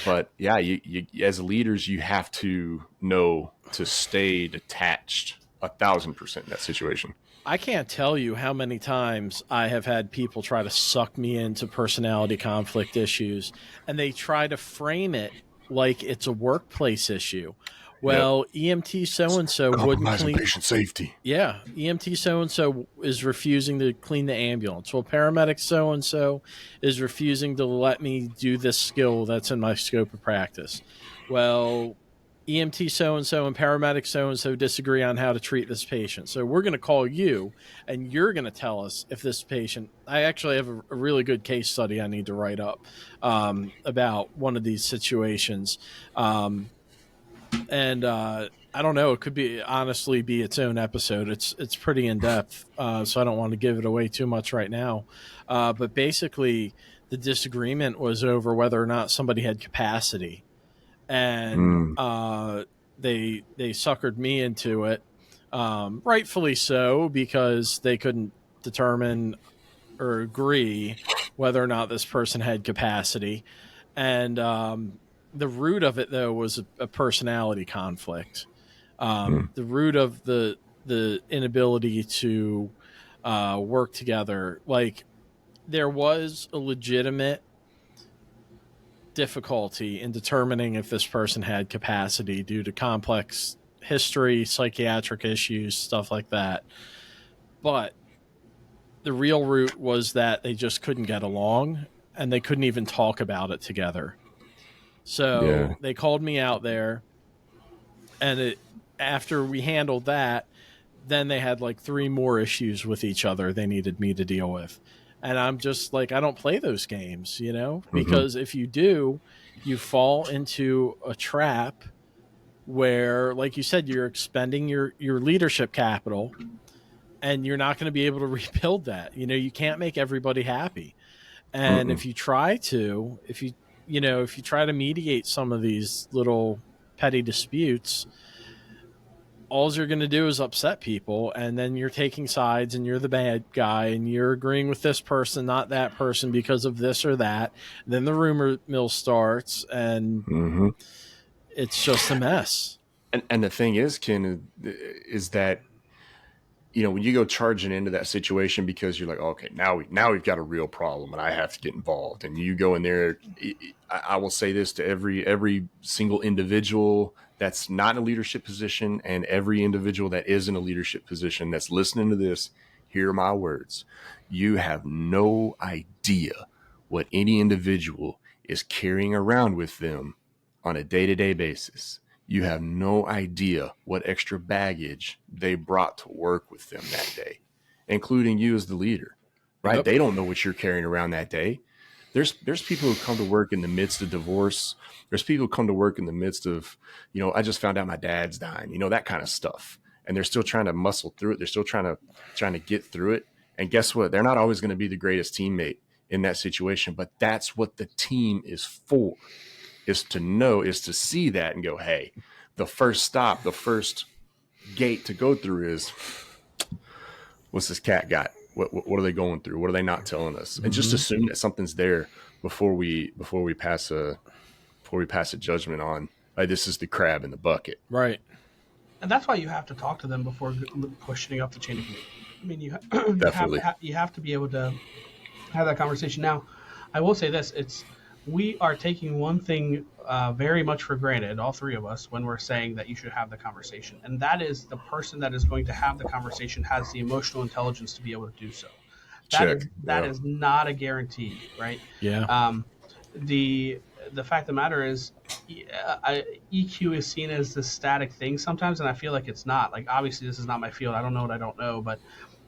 But yeah, you as leaders, you have to know to stay detached 1,000% in that situation. I can't tell you how many times I have had people try to suck me into personality conflict issues, and they try to frame it like it's a workplace issue. Well, EMT so-and-so wouldn't clean patient safety. Yeah, EMT so-and-so is refusing to clean the ambulance. Well, paramedic so-and-so is refusing to let me do this skill that's in my scope of practice. Well, EMT so-and-so and paramedic so-and-so disagree on how to treat this patient. So we're going to call you, and you're going to tell us if this patient... I actually have a really good case study I need to write up about one of these situations. I don't know. It could honestly be its own episode. It's pretty in depth, so I don't want to give it away too much right now. But basically, the disagreement was over whether or not somebody had capacity, and they suckered me into it, rightfully so, because they couldn't determine or agree whether or not this person had capacity, and the root of it, though, was a personality conflict. The root of the inability to work together. Like, there was a legitimate difficulty in determining if this person had capacity due to complex history, psychiatric issues, stuff like that. But the real root was that they just couldn't get along, and they couldn't even talk about it together. So they called me out there, and after we handled that, then they had like 3 more issues with each other they needed me to deal with. And I'm just like, I don't play those games, because if you do, you fall into a trap where, like you said, you're expending your leadership capital, and you're not going to be able to rebuild that. You can't make everybody happy. And if you try to, if you try to mediate some of these little petty disputes, all you're going to do is upset people, and then you're taking sides, and you're the bad guy, and you're agreeing with this person, not that person, because of this or that. Then the rumor mill starts, and it's just a mess. And the thing is, Ken, is that when you go charging into that situation because you're like, okay, now we've got a real problem, and I have to get involved, and you go in there. I will say this to every single individual that's not in a leadership position, and every individual that is in a leadership position that's listening to this, hear my words. You have no idea what any individual is carrying around with them on a day-to-day basis. You have no idea what extra baggage they brought to work with them that day, including you as the leader, right? Yep. They don't know what you're carrying around that day. There's people who come to work in the midst of divorce. There's people who come to work in the midst of, I just found out my dad's dying, that kind of stuff. And they're still trying to muscle through it. They're still trying to get through it. And guess what? They're not always going to be the greatest teammate in that situation, but that's what the team is for, is to see that and go, hey, the first stop, the first gate to go through is, what's this cat got? What are they going through? What are they not telling us? And just assume that something's there before we pass a judgment on, like, this is the crab in the bucket. Right. And that's why you have to talk to them before pushing up the chain of command. I mean, Definitely. you have to be able to have that conversation. Now, I will say this: we are taking one thing very much for granted, all three of us, when we're saying that you should have the conversation, and that is the person that is going to have the conversation has the emotional intelligence to be able to do so. That is not a guarantee, right? Yeah. The fact of the matter is, EQ is seen as this static thing sometimes, and I feel like it's not. Like, obviously, this is not my field. I don't know what I don't know, but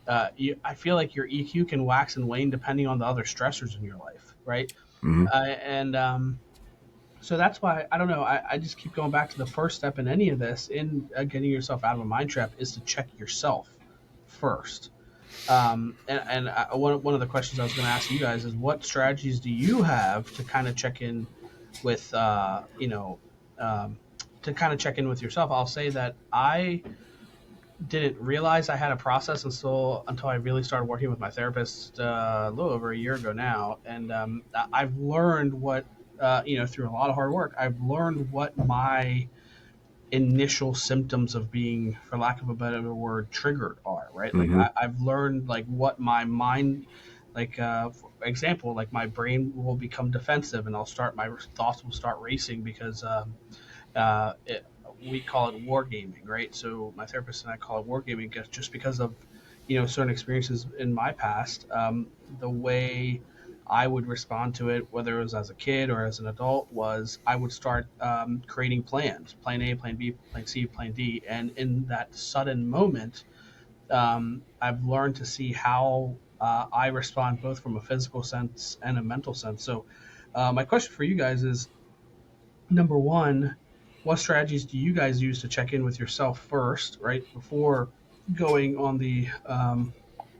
I feel like your EQ can wax and wane depending on the other stressors in your life, right? So that's why, I don't know, I just keep going back to the first step in any of this, in getting yourself out of a mind trap, is to check yourself first. One of the questions I was going to ask you guys is, what strategies do you have to kind of check in with, to kind of check in with yourself? I'll say that I didn't realize I had a process until I really started working with my therapist a little over a year ago now, and I've learned what through a lot of hard work, I've learned what my initial symptoms of being, for lack of a better word, triggered are, right? Like I've learned like what my mind, like for example, like my brain will become defensive, and my thoughts will start racing because we call it wargaming, right? So my therapist and I call it wargaming just because of certain experiences in my past. The way I would respond to it, whether it was as a kid or as an adult, was I would start creating plans: plan A, plan B, plan C, plan D. And in that sudden moment, I've learned to see how I respond both from a physical sense and a mental sense. So my question for you guys is, number one, what strategies do you guys use to check in with yourself first, right, before going on the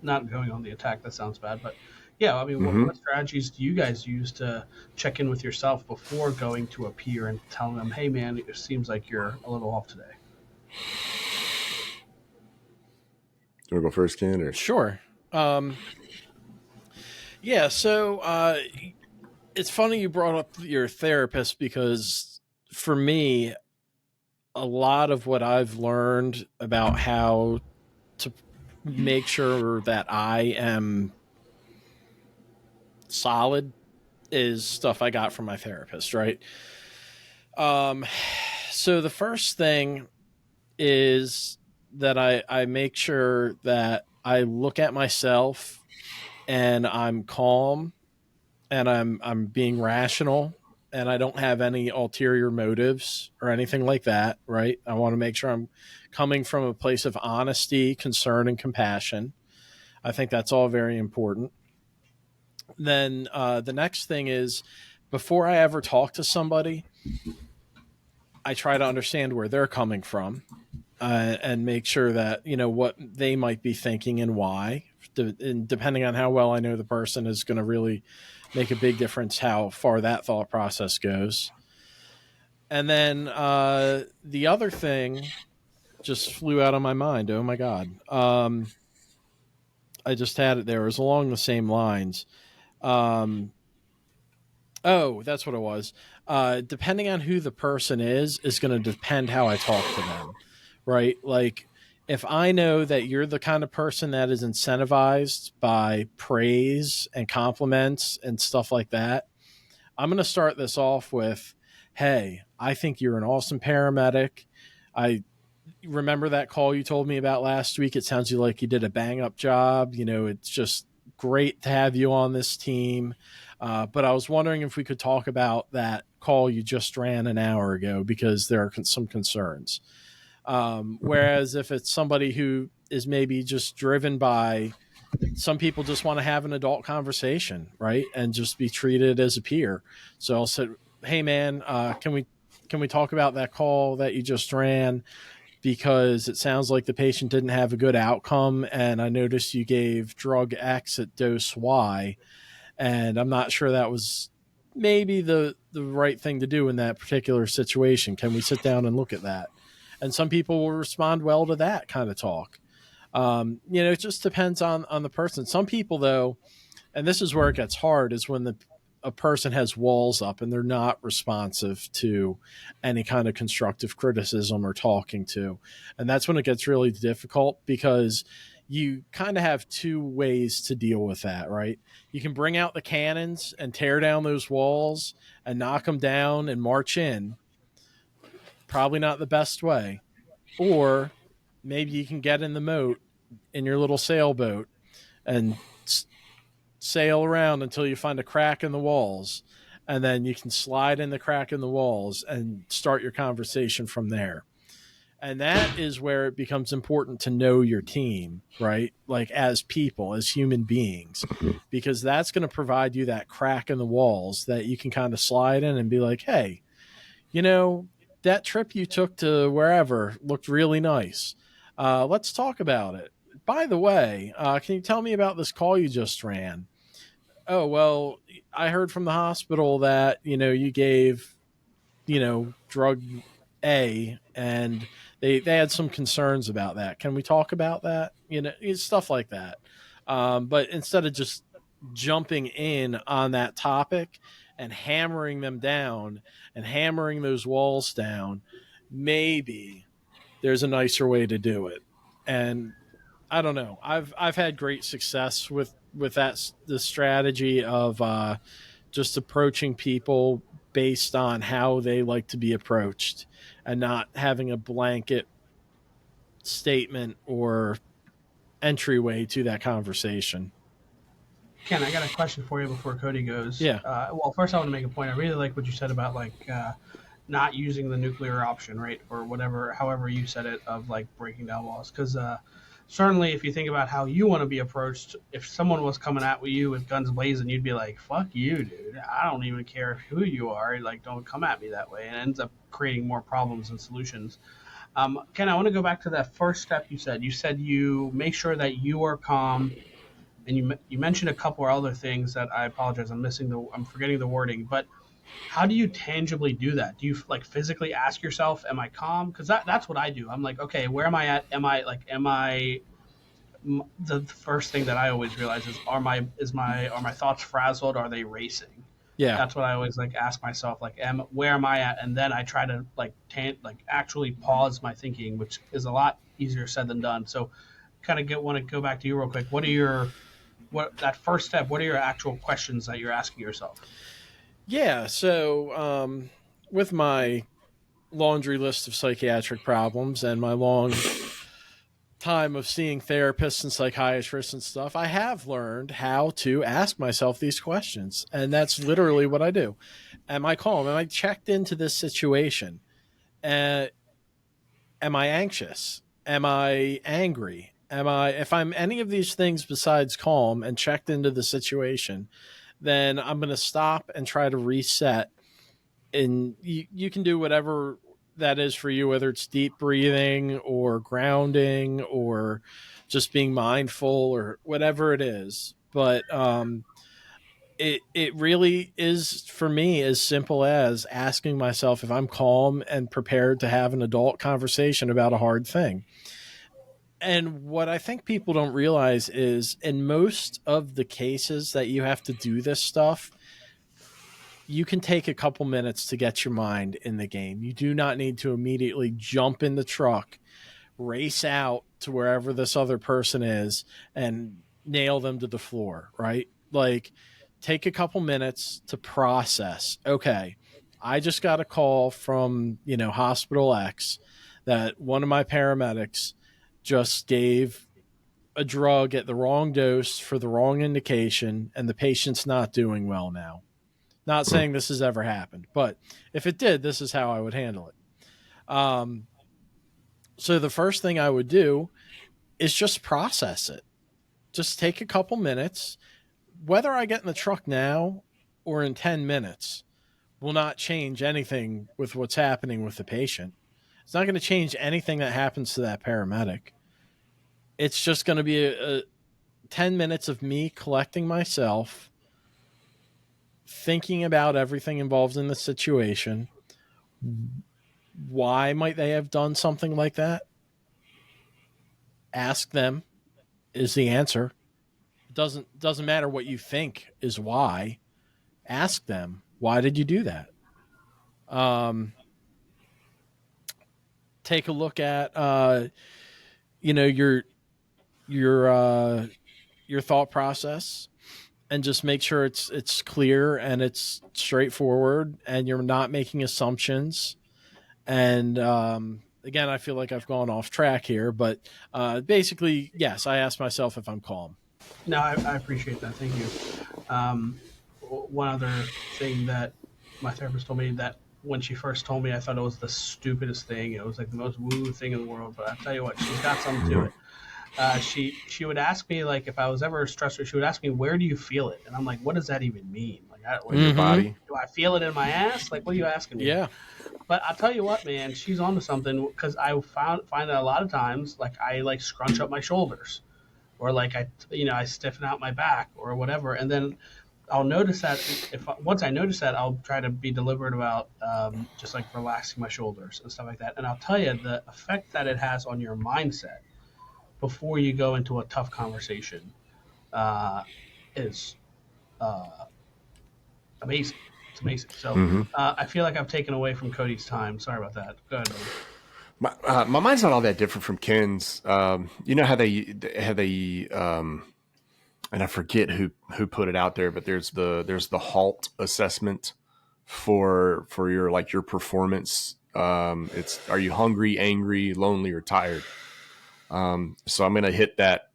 not going on the attack? That sounds bad, but yeah, I mean, what strategies do you guys use to check in with yourself before going to a peer and telling them, hey man, it seems like you're a little off today? Do you want to go first, Ken? Or? Sure. Yeah, so it's funny you brought up your therapist, because for me, a lot of what I've learned about how to make sure that I am solid is stuff I got from my therapist, right? So the first thing is that I make sure that I look at myself and I'm calm and I'm being rational and I don't have any ulterior motives or anything like that, right? I want to make sure I'm coming from a place of honesty, concern, and compassion. I think that's all very important. Then the next thing is, before I ever talk to somebody, I try to understand where they're coming from and make sure that, what they might be thinking and why. And depending on how well I know the person is going to really make a big difference how far that thought process goes. And then the other thing just flew out of my mind. Oh, my God. I just had it there. It was along the same lines. Oh, that's what it was. Depending on who the person is going to depend how I talk to them, right? Like, if I know that you're the kind of person that is incentivized by praise and compliments and stuff like that, I'm going to start this off with, hey, I think you're an awesome paramedic. I remember that call you told me about last week. It sounds like you did a bang up job. It's just great to have you on this team. But I was wondering if we could talk about that call you just ran an hour ago, because there are some concerns. Whereas if it's somebody who is maybe just driven by, some people just want to have an adult conversation, right? And just be treated as a peer. So I'll say, hey man, can we talk about that call that you just ran? Because it sounds like the patient didn't have a good outcome. And I noticed you gave drug X at dose Y. And I'm not sure that was maybe the right thing to do in that particular situation. Can we sit down and look at that? And some people will respond well to that kind of talk. It just depends on the person. Some people, though, and this is where it gets hard, is when a person has walls up and they're not responsive to any kind of constructive criticism or talking to. And that's when it gets really difficult, because you kind of have two ways to deal with that, right? You can bring out the cannons and tear down those walls and knock them down and march in. Probably not the best way. Or maybe you can get in the moat in your little sailboat and sail around until you find a crack in the walls, and then you can slide in the crack in the walls and start your conversation from there. And that is where it becomes important to know your team, right? Like, as people, as human beings, because that's going to provide you that crack in the walls that you can kind of slide in and be like, hey, that trip you took to wherever looked really nice. Let's talk about it. By the way, can you tell me about this call you just ran? Oh, well, I heard from the hospital that, you gave, drug A, and they had some concerns about that. Can we talk about that? It's stuff like that. But instead of just jumping in on that topic and hammering them down and hammering those walls down, maybe there's a nicer way to do it. And I don't know. I've had great success with the strategy of just approaching people based on how they like to be approached, and not having a blanket statement or entryway to that conversation. Ken, I got a question for you before Cody goes. Yeah. Well, first I want to make a point. I really like what you said about not using the nuclear option, right, or whatever, however you said it, of like breaking down walls. Because certainly, if you think about how you want to be approached, if someone was coming at you with guns blazing, you'd be like, "Fuck you, dude! I don't even care who you are. Like, don't come at me that way." And it ends up creating more problems than solutions. Ken, I want to go back to that first step you said. You said you make sure that you are calm, and you mentioned a couple of other things that I apologize. I'm forgetting the wording, but how do you tangibly do that? Do you like physically ask yourself, "Am I calm?" Because that's what I do. I'm like, okay, where am I at? Am I the first thing that I always realize is are my thoughts frazzled? Are they racing? Yeah. That's what I always like ask myself. Like, where am I at? And then I try to actually pause my thinking, which is a lot easier said than done. So, kind of want to go back to you real quick. That first step? What are your actual questions that you're asking yourself? Yeah. So, with my laundry list of psychiatric problems and my long time of seeing therapists and psychiatrists and stuff, I have learned how to ask myself these questions. And that's literally what I do. Am I calm? Am I checked into this situation? Am I anxious? Am I angry? If I'm any of these things besides calm and checked into the situation, then I'm going to stop and try to reset. And you can do whatever that is for you, whether it's deep breathing or grounding or just being mindful or whatever it is. But it really is, for me, as simple as asking myself if I'm calm and prepared to have an adult conversation about a hard thing. And what I think people don't realize is, in most of the cases that you have to do this stuff, you can take a couple minutes to get your mind in the game. You do not need to immediately jump in the truck, race out to wherever this other person is, and nail them to the floor, right? Like, take a couple minutes to process. Okay, I just got a call from, Hospital X that one of my paramedics just gave a drug at the wrong dose for the wrong indication, and the patient's not doing well now. Not saying this has ever happened, but if it did, this is how I would handle it. So the first thing I would do is just process it. Just take a couple minutes. Whether I get in the truck now or in 10 minutes will not change anything with what's happening with the patient. It's not going to change anything that happens to that paramedic. It's just going to be a 10 minutes of me collecting myself, thinking about everything involved in the situation. Why might they have done something like that? Ask them is the answer. It doesn't matter what you think is why. Ask them, why did you do that? Take a look at your thought process, and just make sure it's clear and it's straightforward, and you're not making assumptions. And again, I feel like I've gone off track here, but basically, yes, I ask myself if I'm calm. No, I appreciate that. Thank you. One other thing that my therapist told me, that when she first told me, I thought it was the stupidest thing. It was like the most woo thing in the world. But I tell you what, she's got something to it. She would ask me, like, if I was ever stressed, she would ask me, "Where do you feel it?" And I'm like, "What does that even mean? Like, In your body. do I feel it in my ass? Like, what are you asking me?" Yeah. But I'll tell you what, man, she's onto something, because I find that a lot of times, like, I like scrunch up my shoulders, or like I stiffen out my back or whatever, and then I'll notice that once I notice that, I'll try to be deliberate about just like relaxing my shoulders and stuff like that. And I'll tell you, the effect that it has on your mindset before you go into a tough conversation is amazing. It's amazing. So I feel like I've taken away from Cody's time. Sorry about that. Go ahead. My mind's not all that different from Ken's. You know how they and I forget who put it out there, but there's the HALT assessment for your performance. It's, are you hungry, angry, lonely, or tired? So I'm gonna hit that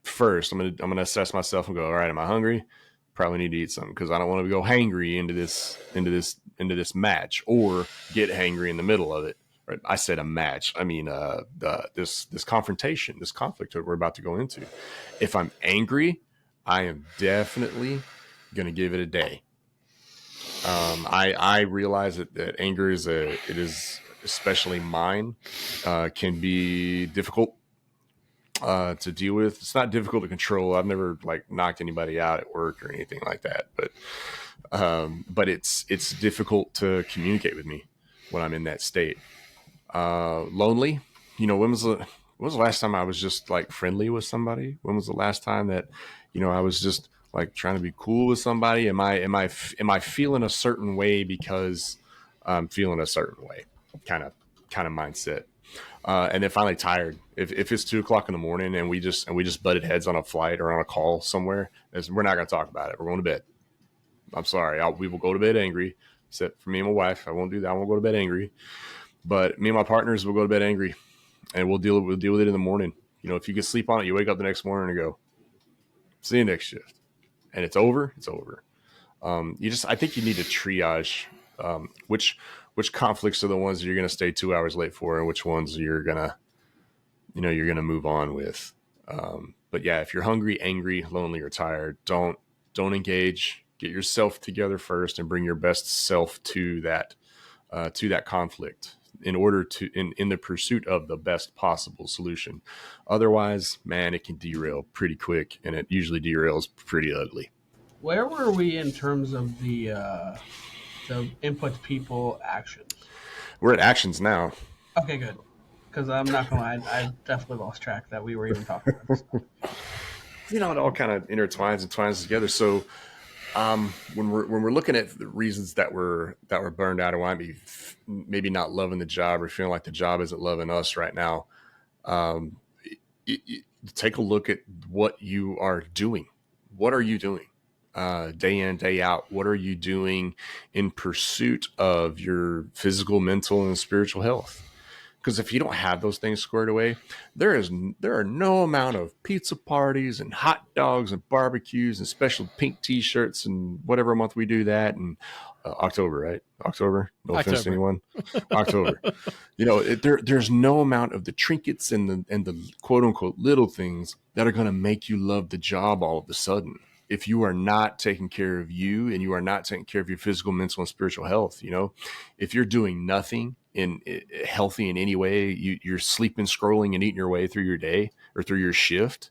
first. I'm gonna assess myself and go, all right, am I hungry? Probably need to eat something, because I don't want to go hangry into this match, or get hangry in the middle of it. Right? I said a match. I mean, this confrontation, this conflict that we're about to go into. If I'm angry, I am definitely going to give it a day. I realize that anger is especially mine, can be difficult to deal with. It's not difficult to control. I've never like knocked anybody out at work or anything like that, but it's difficult to communicate with me when I'm in that state. Lonely, when was the last time I was just like friendly with somebody? When was the last time that, I was just like trying to be cool with somebody? Am I feeling a certain way because I'm feeling a certain way, kind of mindset. And then finally tired. If it's 2:00 in the morning and we just butted heads on a flight or on a call somewhere, we're not going to talk about it. We're going to bed. I'm sorry. We will go to bed angry. Except for me and my wife, I won't do that. I won't go to bed angry. But me and my partners will go to bed angry, and we'll deal with it in the morning. If you can sleep on it, you wake up the next morning and go, see you next shift, and it's over. It's over. I think you need to triage which conflicts are the ones that you're going to stay 2 hours late for, and which ones you're gonna move on with. But yeah, if you're hungry, angry, lonely, or tired, don't engage. Get yourself together first and bring your best self to that conflict in order to in the pursuit of the best possible solution. Otherwise, man, it can derail pretty quick, and it usually derails pretty ugly. Where were we in terms of the inputs, people, actions? We're at actions now. Okay, good. Because I'm not gonna lie, I definitely lost track that we were even talking about this stuff. It all kind of intertwines and twines together. So when we're looking at the reasons that we're burned out, or why maybe not loving the job, or feeling like the job isn't loving us right now, take a look at what you are doing. What are you doing day in, day out? What are you doing in pursuit of your physical, mental, and spiritual health? Because if you don't have those things squared away, there are no amount of pizza parties and hot dogs and barbecues and special pink T-shirts and whatever month we do that. And October, right? October. No offense to anyone. October. There's no amount of the trinkets and the quote unquote little things that are going to make you love the job all of a sudden. If you are not taking care of you, and you are not taking care of your physical, mental, and spiritual health, if you're doing nothing healthy in any way, you're sleeping, scrolling, and eating your way through your day or through your shift,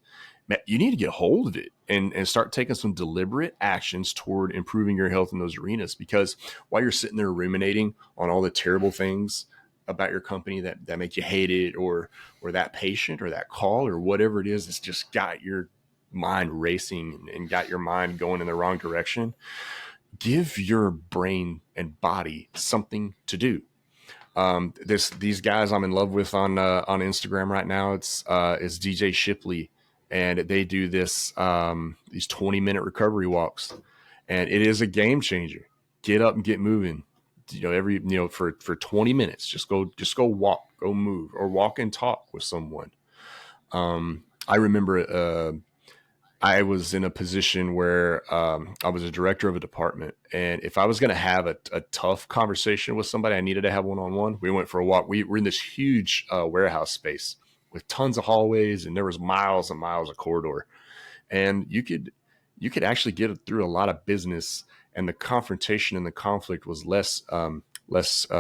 you need to get hold of it and start taking some deliberate actions toward improving your health in those arenas. Because while you're sitting there ruminating on all the terrible things about your company that make you hate it, or that patient or that call or whatever it is that's just got your mind racing and got your mind going in the wrong direction, give your brain and body something to do. These guys I'm in love with on Instagram right now, it's DJ Shipley, and they do these 20-minute recovery walks, and it is a game changer. Get up and get moving. For 20 minutes, just go walk, go move, or walk and talk with someone. I remember I was in a position where I was a director of a department, and if I was going to have a tough conversation with somebody, I needed to have one-on-one. We went for a walk. We were in this huge warehouse space with tons of hallways, and there was miles and miles of corridor, and you could actually get through a lot of business, and the confrontation and the conflict was less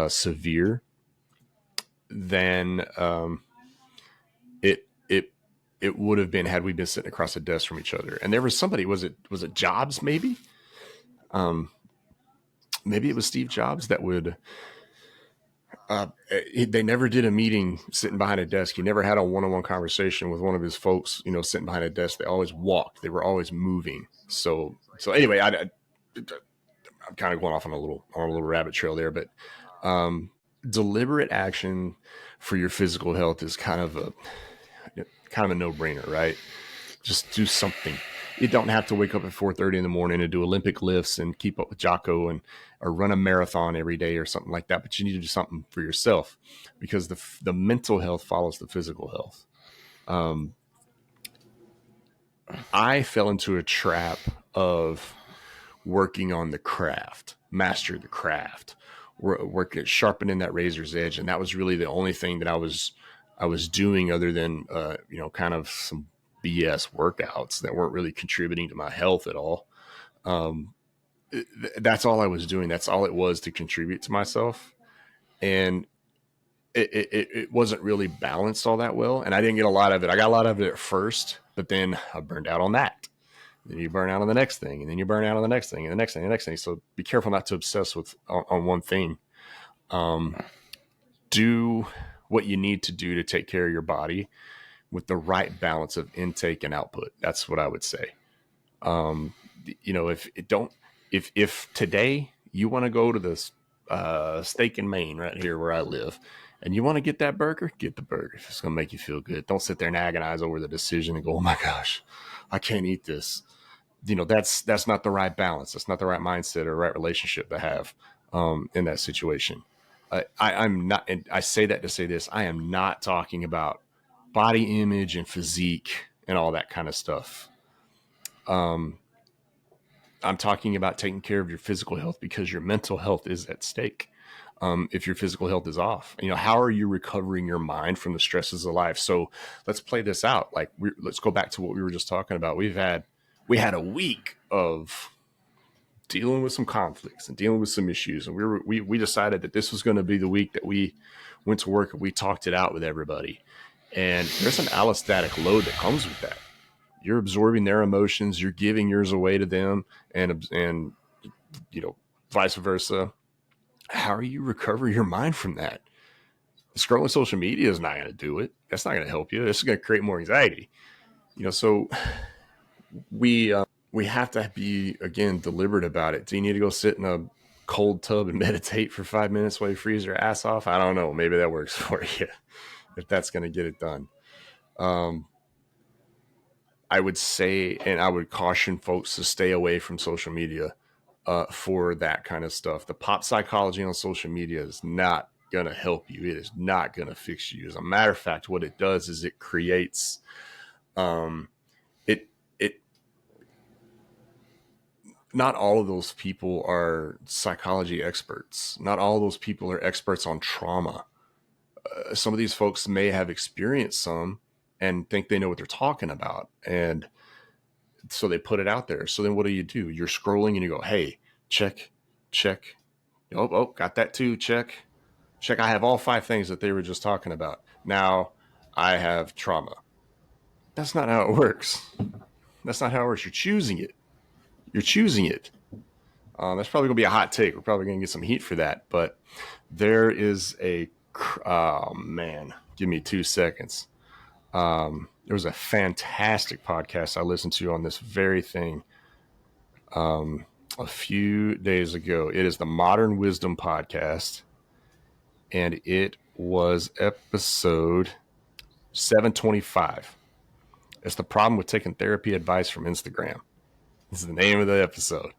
severe than it would have been had we been sitting across a desk from each other. And there was somebody, was it Jobs? Maybe it was Steve Jobs that would, they never did a meeting sitting behind a desk. He never had a one-on-one conversation with one of his folks, sitting behind a desk. They always walked. They were always moving. So anyway, I'm kind of going off on a little rabbit trail there, but deliberate action for your physical health is kind of a no-brainer, right? Just do something. You don't have to wake up at 4:30 in the morning and do Olympic lifts and keep up with Jocko or run a marathon every day or something like that. But you need to do something for yourself, because the mental health follows the physical health. I fell into a trap of working on the craft, master the craft, work at sharpening that razor's edge, and that was really the only thing that I was doing, other than kind of some BS workouts that weren't really contributing to my health at all. That's all I was doing. That's all it was to contribute to myself, and it wasn't really balanced all that well. And I didn't get a lot of it. I got a lot of it at first, but then I burned out on that. Then you burn out on the next thing, and then you burn out on the next thing, and the next thing, and the next thing. So be careful not to obsess on one thing. Do what you need to do to take care of your body with the right balance of intake and output. That's what I would say. If today you want to go to this Steak and Maine right here where I live, and you want to get that burger, get the burger. If it's going to make you feel good, don't sit there and agonize over the decision and go, oh my gosh, I can't eat this. That's not the right balance. That's not the right mindset or right relationship to have in that situation. I'm not, and I say that to say this, I am not talking about body image and physique and all that kind of stuff. I'm talking about taking care of your physical health, because your mental health is at stake. If your physical health is off, how are you recovering your mind from the stresses of life? So let's play this out. Like, let's go back to what we were just talking about. We had a week of dealing with some conflicts and dealing with some issues. And we decided that this was going to be the week that we went to work and we talked it out with everybody. And there's an allostatic load that comes with that. You're absorbing their emotions. You're giving yours away to them, and vice versa. How are you recover your mind from that? Scrolling social media is not going to do it. That's not going to help you. This is going to create more anxiety. So we have to be, again, deliberate about it. Do you need to go sit in a cold tub and meditate for 5 minutes while you freeze your ass off? I don't know. Maybe that works for you if that's going to get it done. I would say, and I would caution folks to stay away from social media for that kind of stuff. The pop psychology on social media is not going to help you. It is not going to fix you. As a matter of fact, what it does is it creates, not all of those people are psychology experts. Not all of those people are experts on trauma. Some of these folks may have experienced some and think they know what they're talking about. And so they put it out there. So then what do? You're scrolling and you go, hey, check. Oh, got that too. Check. I have all 5 things that they were just talking about. Now I have trauma. That's not how it works. You're choosing it. That's probably going to be a hot take. We're probably going to get some heat for that. But there is a Oh man, give me 2 seconds. There was a fantastic podcast I listened to on this very thing a few days ago. It is the Modern Wisdom Podcast, and it was episode 725. It's the problem with taking therapy advice from Instagram. This is the name of the episode.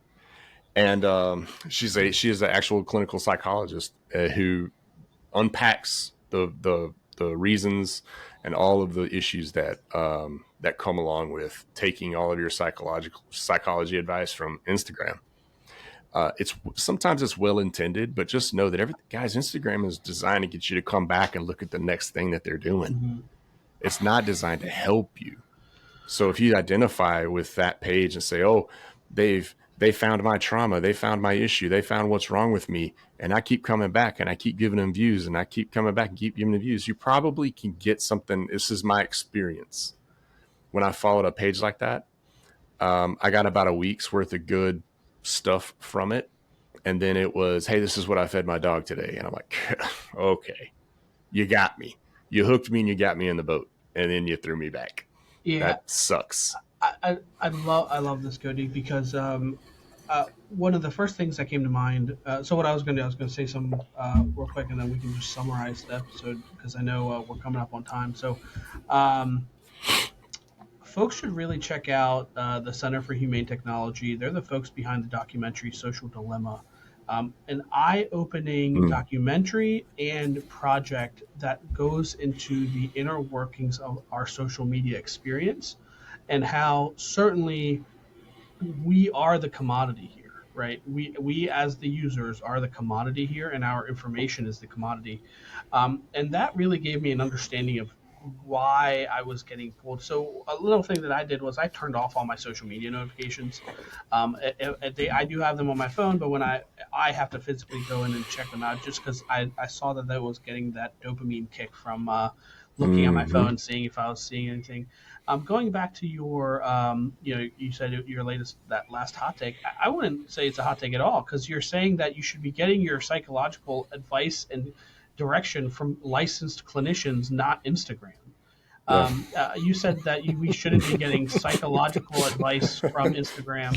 And she is an actual clinical psychologist who unpacks the reasons and all of the issues that that come along with taking all of your psychology advice from Instagram. It's sometimes it's well intended, but just know that guys, Instagram is designed to get you to come back and look at the next thing that they're doing. Mm-hmm. It's not designed to help you. So if you identify with that page and say, oh, they found my trauma, they found my issue, they found what's wrong with me, and I keep coming back and I keep giving them views and I keep coming back and keep giving them views, you probably can get something. This is my experience. When I followed a page like that, I got about a week's worth of good stuff from it. And then it was, hey, this is what I fed my dog today. And I'm like, okay, you got me. You hooked me and you got me in the boat. And then you threw me back. Yeah, that sucks. I love this, Cody, because one of the first things that came to mind. So what I was going to say some real quick, and then we can just summarize the episode because I know we're coming up on time. So, folks should really check out the Center for Humane Technology. They're the folks behind the documentary Social Dilemma. An eye-opening documentary and project that goes into the inner workings of our social media experience and how certainly we are the commodity here, right? We as the users are the commodity here, and our information is the commodity. And that really gave me an understanding of why I was getting pulled. So a little thing that I did was I turned off all my social media notifications. I do have them on my phone, but when I have to physically go in and check them out just because I saw that was getting that dopamine kick from looking at my phone, seeing if I was seeing anything. Going back to your, you said your that last hot take. I wouldn't say it's a hot take at all because you're saying that you should be getting your psychological advice and direction from licensed clinicians, not Instagram. You said that we shouldn't be getting psychological advice from Instagram.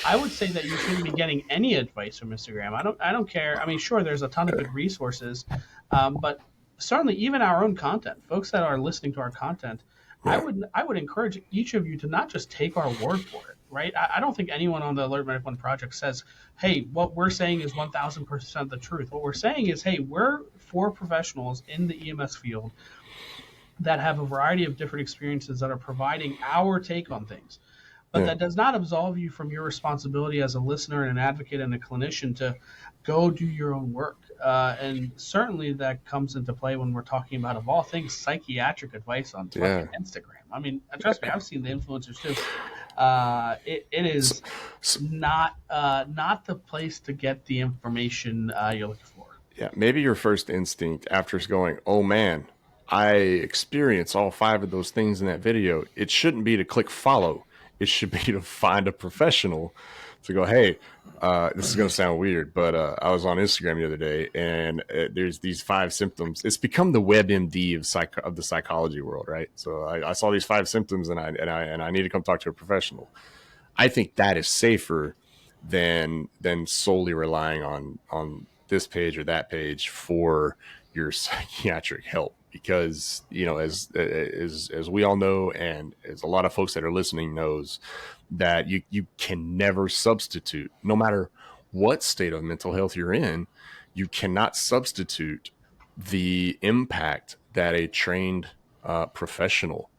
I would say that you shouldn't be getting any advice from Instagram. I don't care. I mean, sure, there's a ton of good resources, but certainly even our own content, folks that are listening to our content, I would encourage each of you to not just take our word for it, right? I don't think anyone on the Alert Medic One project says, hey, what we're saying is 1,000% the truth. What we're saying is, hey, we're 4 professionals in the EMS field that have a variety of different experiences that are providing our take on things. But that does not absolve you from your responsibility as a listener and an advocate and a clinician to go do your own work. And certainly that comes into play when we're talking about, of all things, psychiatric advice on Instagram. I mean, trust me, I've seen the influencers too. It is not the place to get the information you're looking for. Yeah, maybe your first instinct after going, oh man, I experience all 5 of those things in that video. It shouldn't be to click follow. It should be to find a professional to go, hey, this is going to sound weird, but I was on Instagram the other day and there's these 5 symptoms. It's become the WebMD of the psychology world, right? So I saw these 5 symptoms and I need to come talk to a professional. I think that is safer than solely relying on this page or that page for your psychiatric help. Because, as we all know, and as a lot of folks that are listening knows, that you can never substitute, no matter what state of mental health you're in, you cannot substitute the impact that a trained professional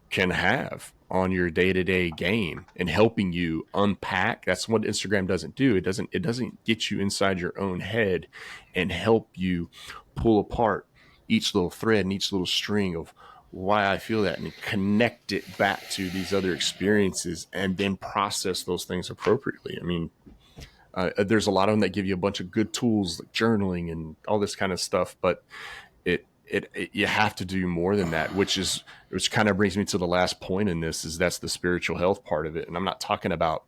can have on your day-to-day game and helping you unpack. That's what Instagram doesn't do. It doesn't get you inside your own head and help you pull apart each little thread and each little string of why I feel that and connect it back to these other experiences and then process those things appropriately. I mean, there's a lot of them that give you a bunch of good tools like journaling and all this kind of stuff, but you have to do more than that, which kind of brings me to the last point in this, is that's the spiritual health part of it. And I'm not talking about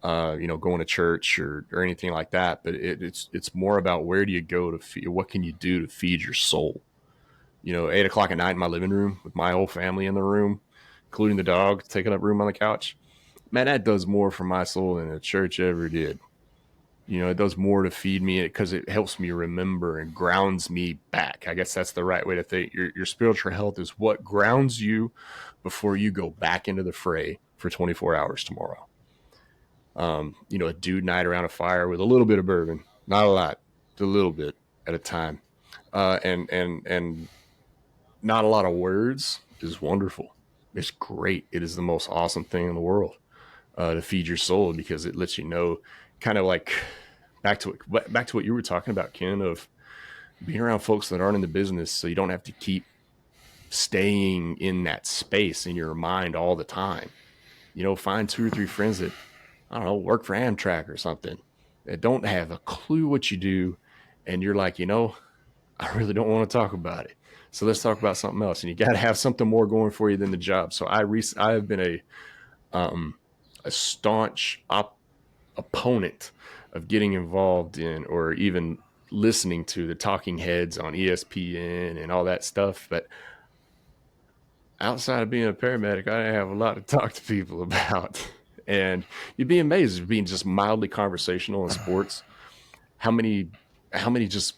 going to church or anything like that. But it's more about where do you go to feed, what can you do to feed your soul? 8 o'clock at night in my living room with my whole family in the room, including the dog taking up room on the couch. Man, that does more for my soul than the church ever did. It does more to feed me because it helps me remember and grounds me back. I guess that's the right way to think. Your spiritual health is what grounds you before you go back into the fray for 24 hours tomorrow. A dude night around a fire with a little bit of bourbon, not a lot, a little bit at a time. And not a lot of words is wonderful. It's great. It is the most awesome thing in the world to feed your soul, because it lets you know, kind of like back to what you were talking about, Ken, of being around folks that aren't in the business, so you don't have to keep staying in that space in your mind all the time. Find 2 or 3 friends that, I don't know, work for Amtrak or something, that don't have a clue what you do, and you're like, I really don't want to talk about it. So let's talk about something else. And you got to have something more going for you than the job. So I have been a staunch opponent of getting involved in, or even listening to, the talking heads on ESPN and all that stuff. But outside of being a paramedic, I have a lot to talk to people about. And you'd be amazed at being just mildly conversational in sports. How many just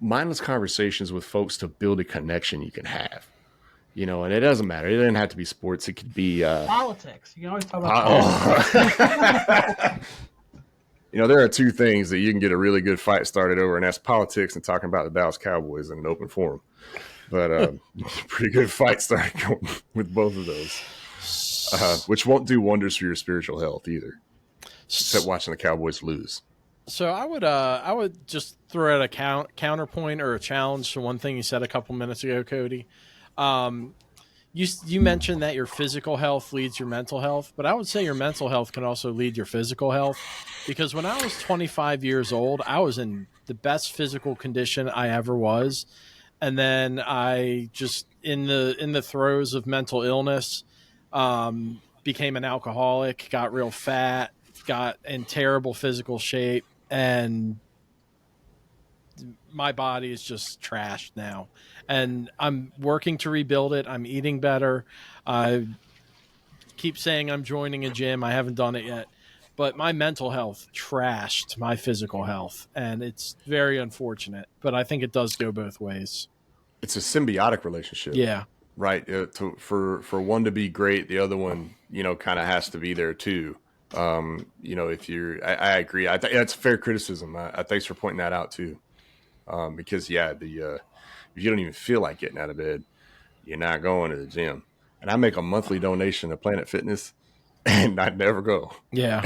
mindless conversations with folks to build a connection you can have, and it doesn't matter. It doesn't have to be sports. It could be politics. You can always talk about politics. There are 2 things that you can get a really good fight started over, and that's politics and talking about the Dallas Cowboys in an open forum. But pretty good fight started going with both of those, which won't do wonders for your spiritual health either, except watching the Cowboys lose. So I would just throw out a counterpoint or a challenge to one thing you said a couple minutes ago, Cody. You mentioned that your physical health leads your mental health, but I would say your mental health can also lead your physical health, because when I was 25 years old, I was in the best physical condition I ever was, and then I just in the throes of mental illness became an alcoholic, got real fat, got in terrible physical shape, and my body is just trashed now. And I'm working to rebuild it. I'm eating better. I keep saying I'm joining a gym. I haven't done it yet. But my mental health trashed my physical health, and it's very unfortunate. But I think it does go both ways. It's a symbiotic relationship. Yeah. Right. For one to be great, the other one, kind of has to be there too. If I agree. I think that's fair criticism. Thanks for pointing that out too. Because if you don't even feel like getting out of bed, you're not going to the gym. And I make a monthly donation to Planet Fitness, and I never go. Yeah.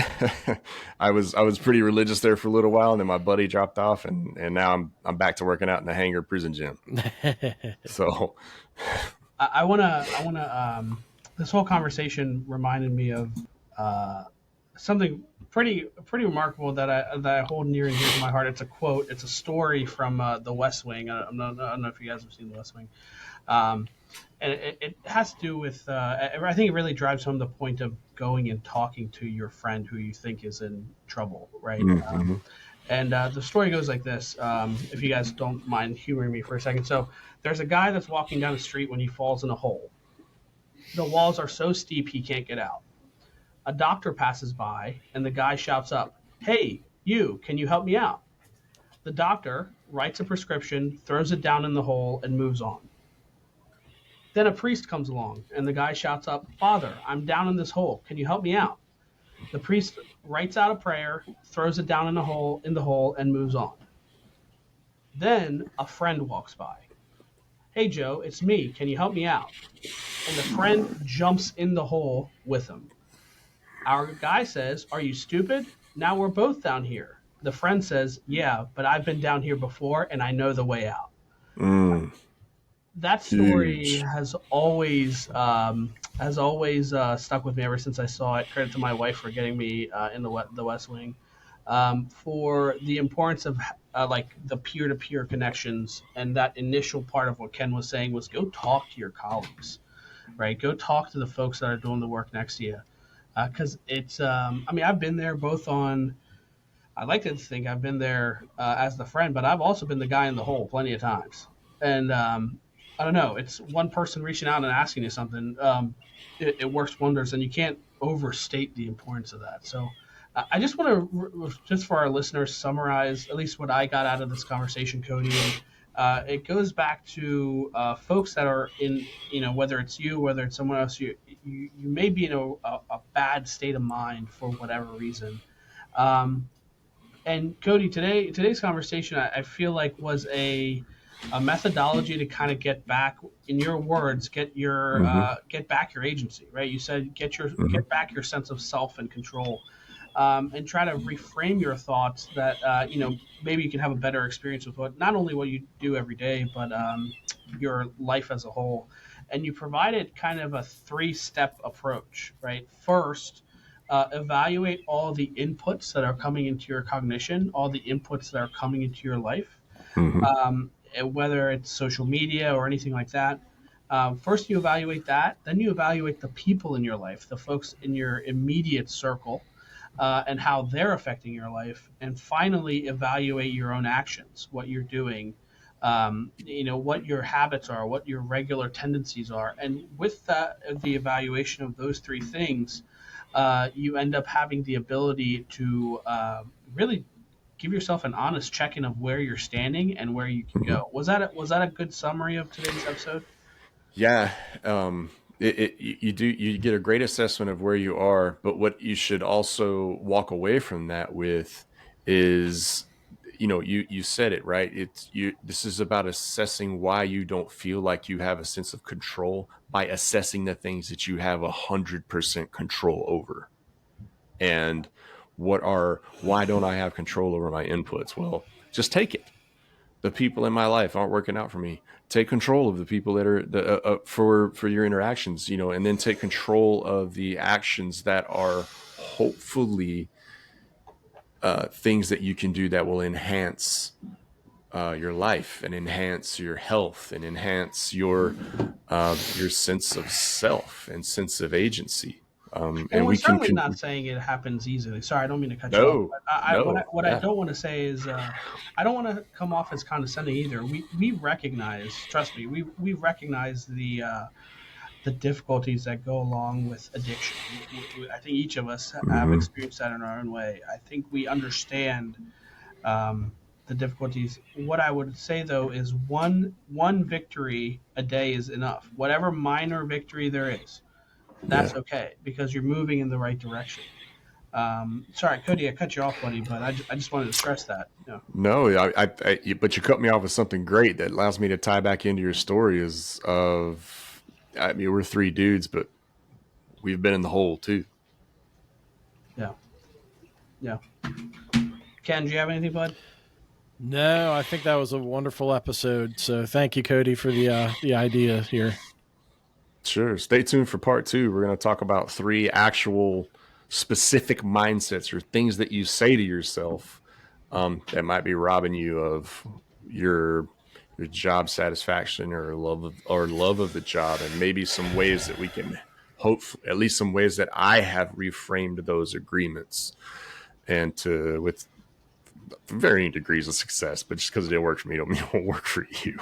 I was pretty religious there for a little while, and then my buddy dropped off, and now I'm back to working out in the hangar prison gym. So I wanna this whole conversation reminded me of something pretty remarkable that I hold near and dear to my heart. It's a quote. It's a story from The West Wing. I don't know if you guys have seen The West Wing. And it has to do with, I think it really drives home the point of going and talking to your friend who you think is in trouble, right? Mm-hmm. And the story goes like this, if you guys don't mind humoring me for a second. So there's a guy that's walking down the street when he falls in a hole. The walls are so steep he can't get out. A doctor passes by, and the guy shouts up, "Hey, you, can you help me out?" The doctor writes a prescription, throws it down in the hole, and moves on. Then a priest comes along, and the guy shouts up, "Father, I'm down in this hole. Can you help me out?" The priest writes out a prayer, throws it down in the hole, and moves on. Then a friend walks by. "Hey, Joe, it's me. Can you help me out?" And the friend jumps in the hole with him. Our guy says, "Are you stupid? Now we're both down here." The friend says, "Yeah, but I've been down here before, and I know the way out." That story Huge. has always stuck with me ever since I saw it. Credit to my wife for getting me in the West Wing, for the importance of like the peer-to-peer connections. And that initial part of what Ken was saying was go talk to your colleagues, right? Go talk to the folks that are doing the work next to you. because it's. I mean, I've been there both on. I like to think I've been there as the friend, but I've also been the guy in the hole plenty of times. And I don't know. It's one person reaching out and asking you something. It works wonders, and you can't overstate the importance of that. So I just want to, just for our listeners, summarize at least what I got out of this conversation, Cody. And it goes back to folks that are in, whether it's you, whether it's someone else, you may be in a bad state of mind for whatever reason. And Cody, today's conversation, I feel like was a methodology to kind of get back, in your words, get back your agency, right? You said get back your sense of self and control, and try to reframe your thoughts that maybe you can have a better experience with not only what you do every day, but your life as a whole. And you provided kind of a 3-step approach, right? First, evaluate all the inputs that are coming into your cognition, all the inputs that are coming into your life, whether it's social media or anything like that. First, you evaluate that. Then you evaluate the people in your life, the folks in your immediate circle, and how they're affecting your life. And finally, evaluate your own actions, what you're doing, what your habits are, what your regular tendencies are. And with the evaluation of those 3 things, you end up having the ability to really give yourself an honest check-in of where you're standing and where you can go. Was that a good summary of today's episode? Yeah. You get a great assessment of where you are, but what you should also walk away from that with is, you said it, right? This is about assessing why you don't feel like you have a sense of control by assessing the things that you have 100% control over. And why don't I have control over my inputs? Well, just take it. The people in my life aren't working out for me. Take control of the people that are for your interactions, and then take control of the actions that are hopefully things that you can do that will enhance your life and enhance your health and enhance your sense of self and sense of agency. And we we're can certainly not saying it happens easily. Sorry, I don't mean to cut you off. no, But what I yeah. don't want to say is, I don't want to come off as condescending either. We recognize, trust me, we recognize the difficulties that go along with addiction. I think each of us have experienced that in our own way. I think we understand the difficulties. What I would say though is one victory a day is enough. Whatever minor victory there is, that's okay, because you're moving in the right direction. Sorry, Cody, I cut you off, buddy, but I just wanted to stress that. No, but you cut me off with something great that allows me to tie back into your story. We're 3 dudes, but we've been in the hole too. Yeah. Yeah. Ken, do you have anything, bud? No, I think that was a wonderful episode. So thank you, Cody, for the idea here. Sure. Stay tuned for part 2. We're going to talk about 3 actual specific mindsets or things that you say to yourself that might be robbing you of your job satisfaction or love of the job, and maybe some ways that we can at least some ways that I have reframed those agreements and with varying degrees of success. But just because it didn't work for me, don't mean it won't work for you.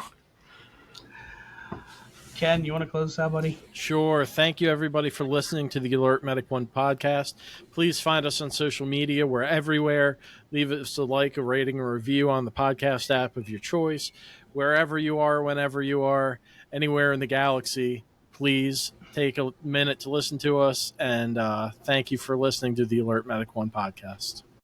Ken, you want to close this out, buddy? Sure. Thank you, everybody, for listening to the Alert Medic 1 podcast. Please find us on social media. We're everywhere. Leave us a like, a rating, or review on the podcast app of your choice. Wherever you are, whenever you are, anywhere in the galaxy, please take a minute to listen to us. And thank you for listening to the Alert Medic 1 podcast.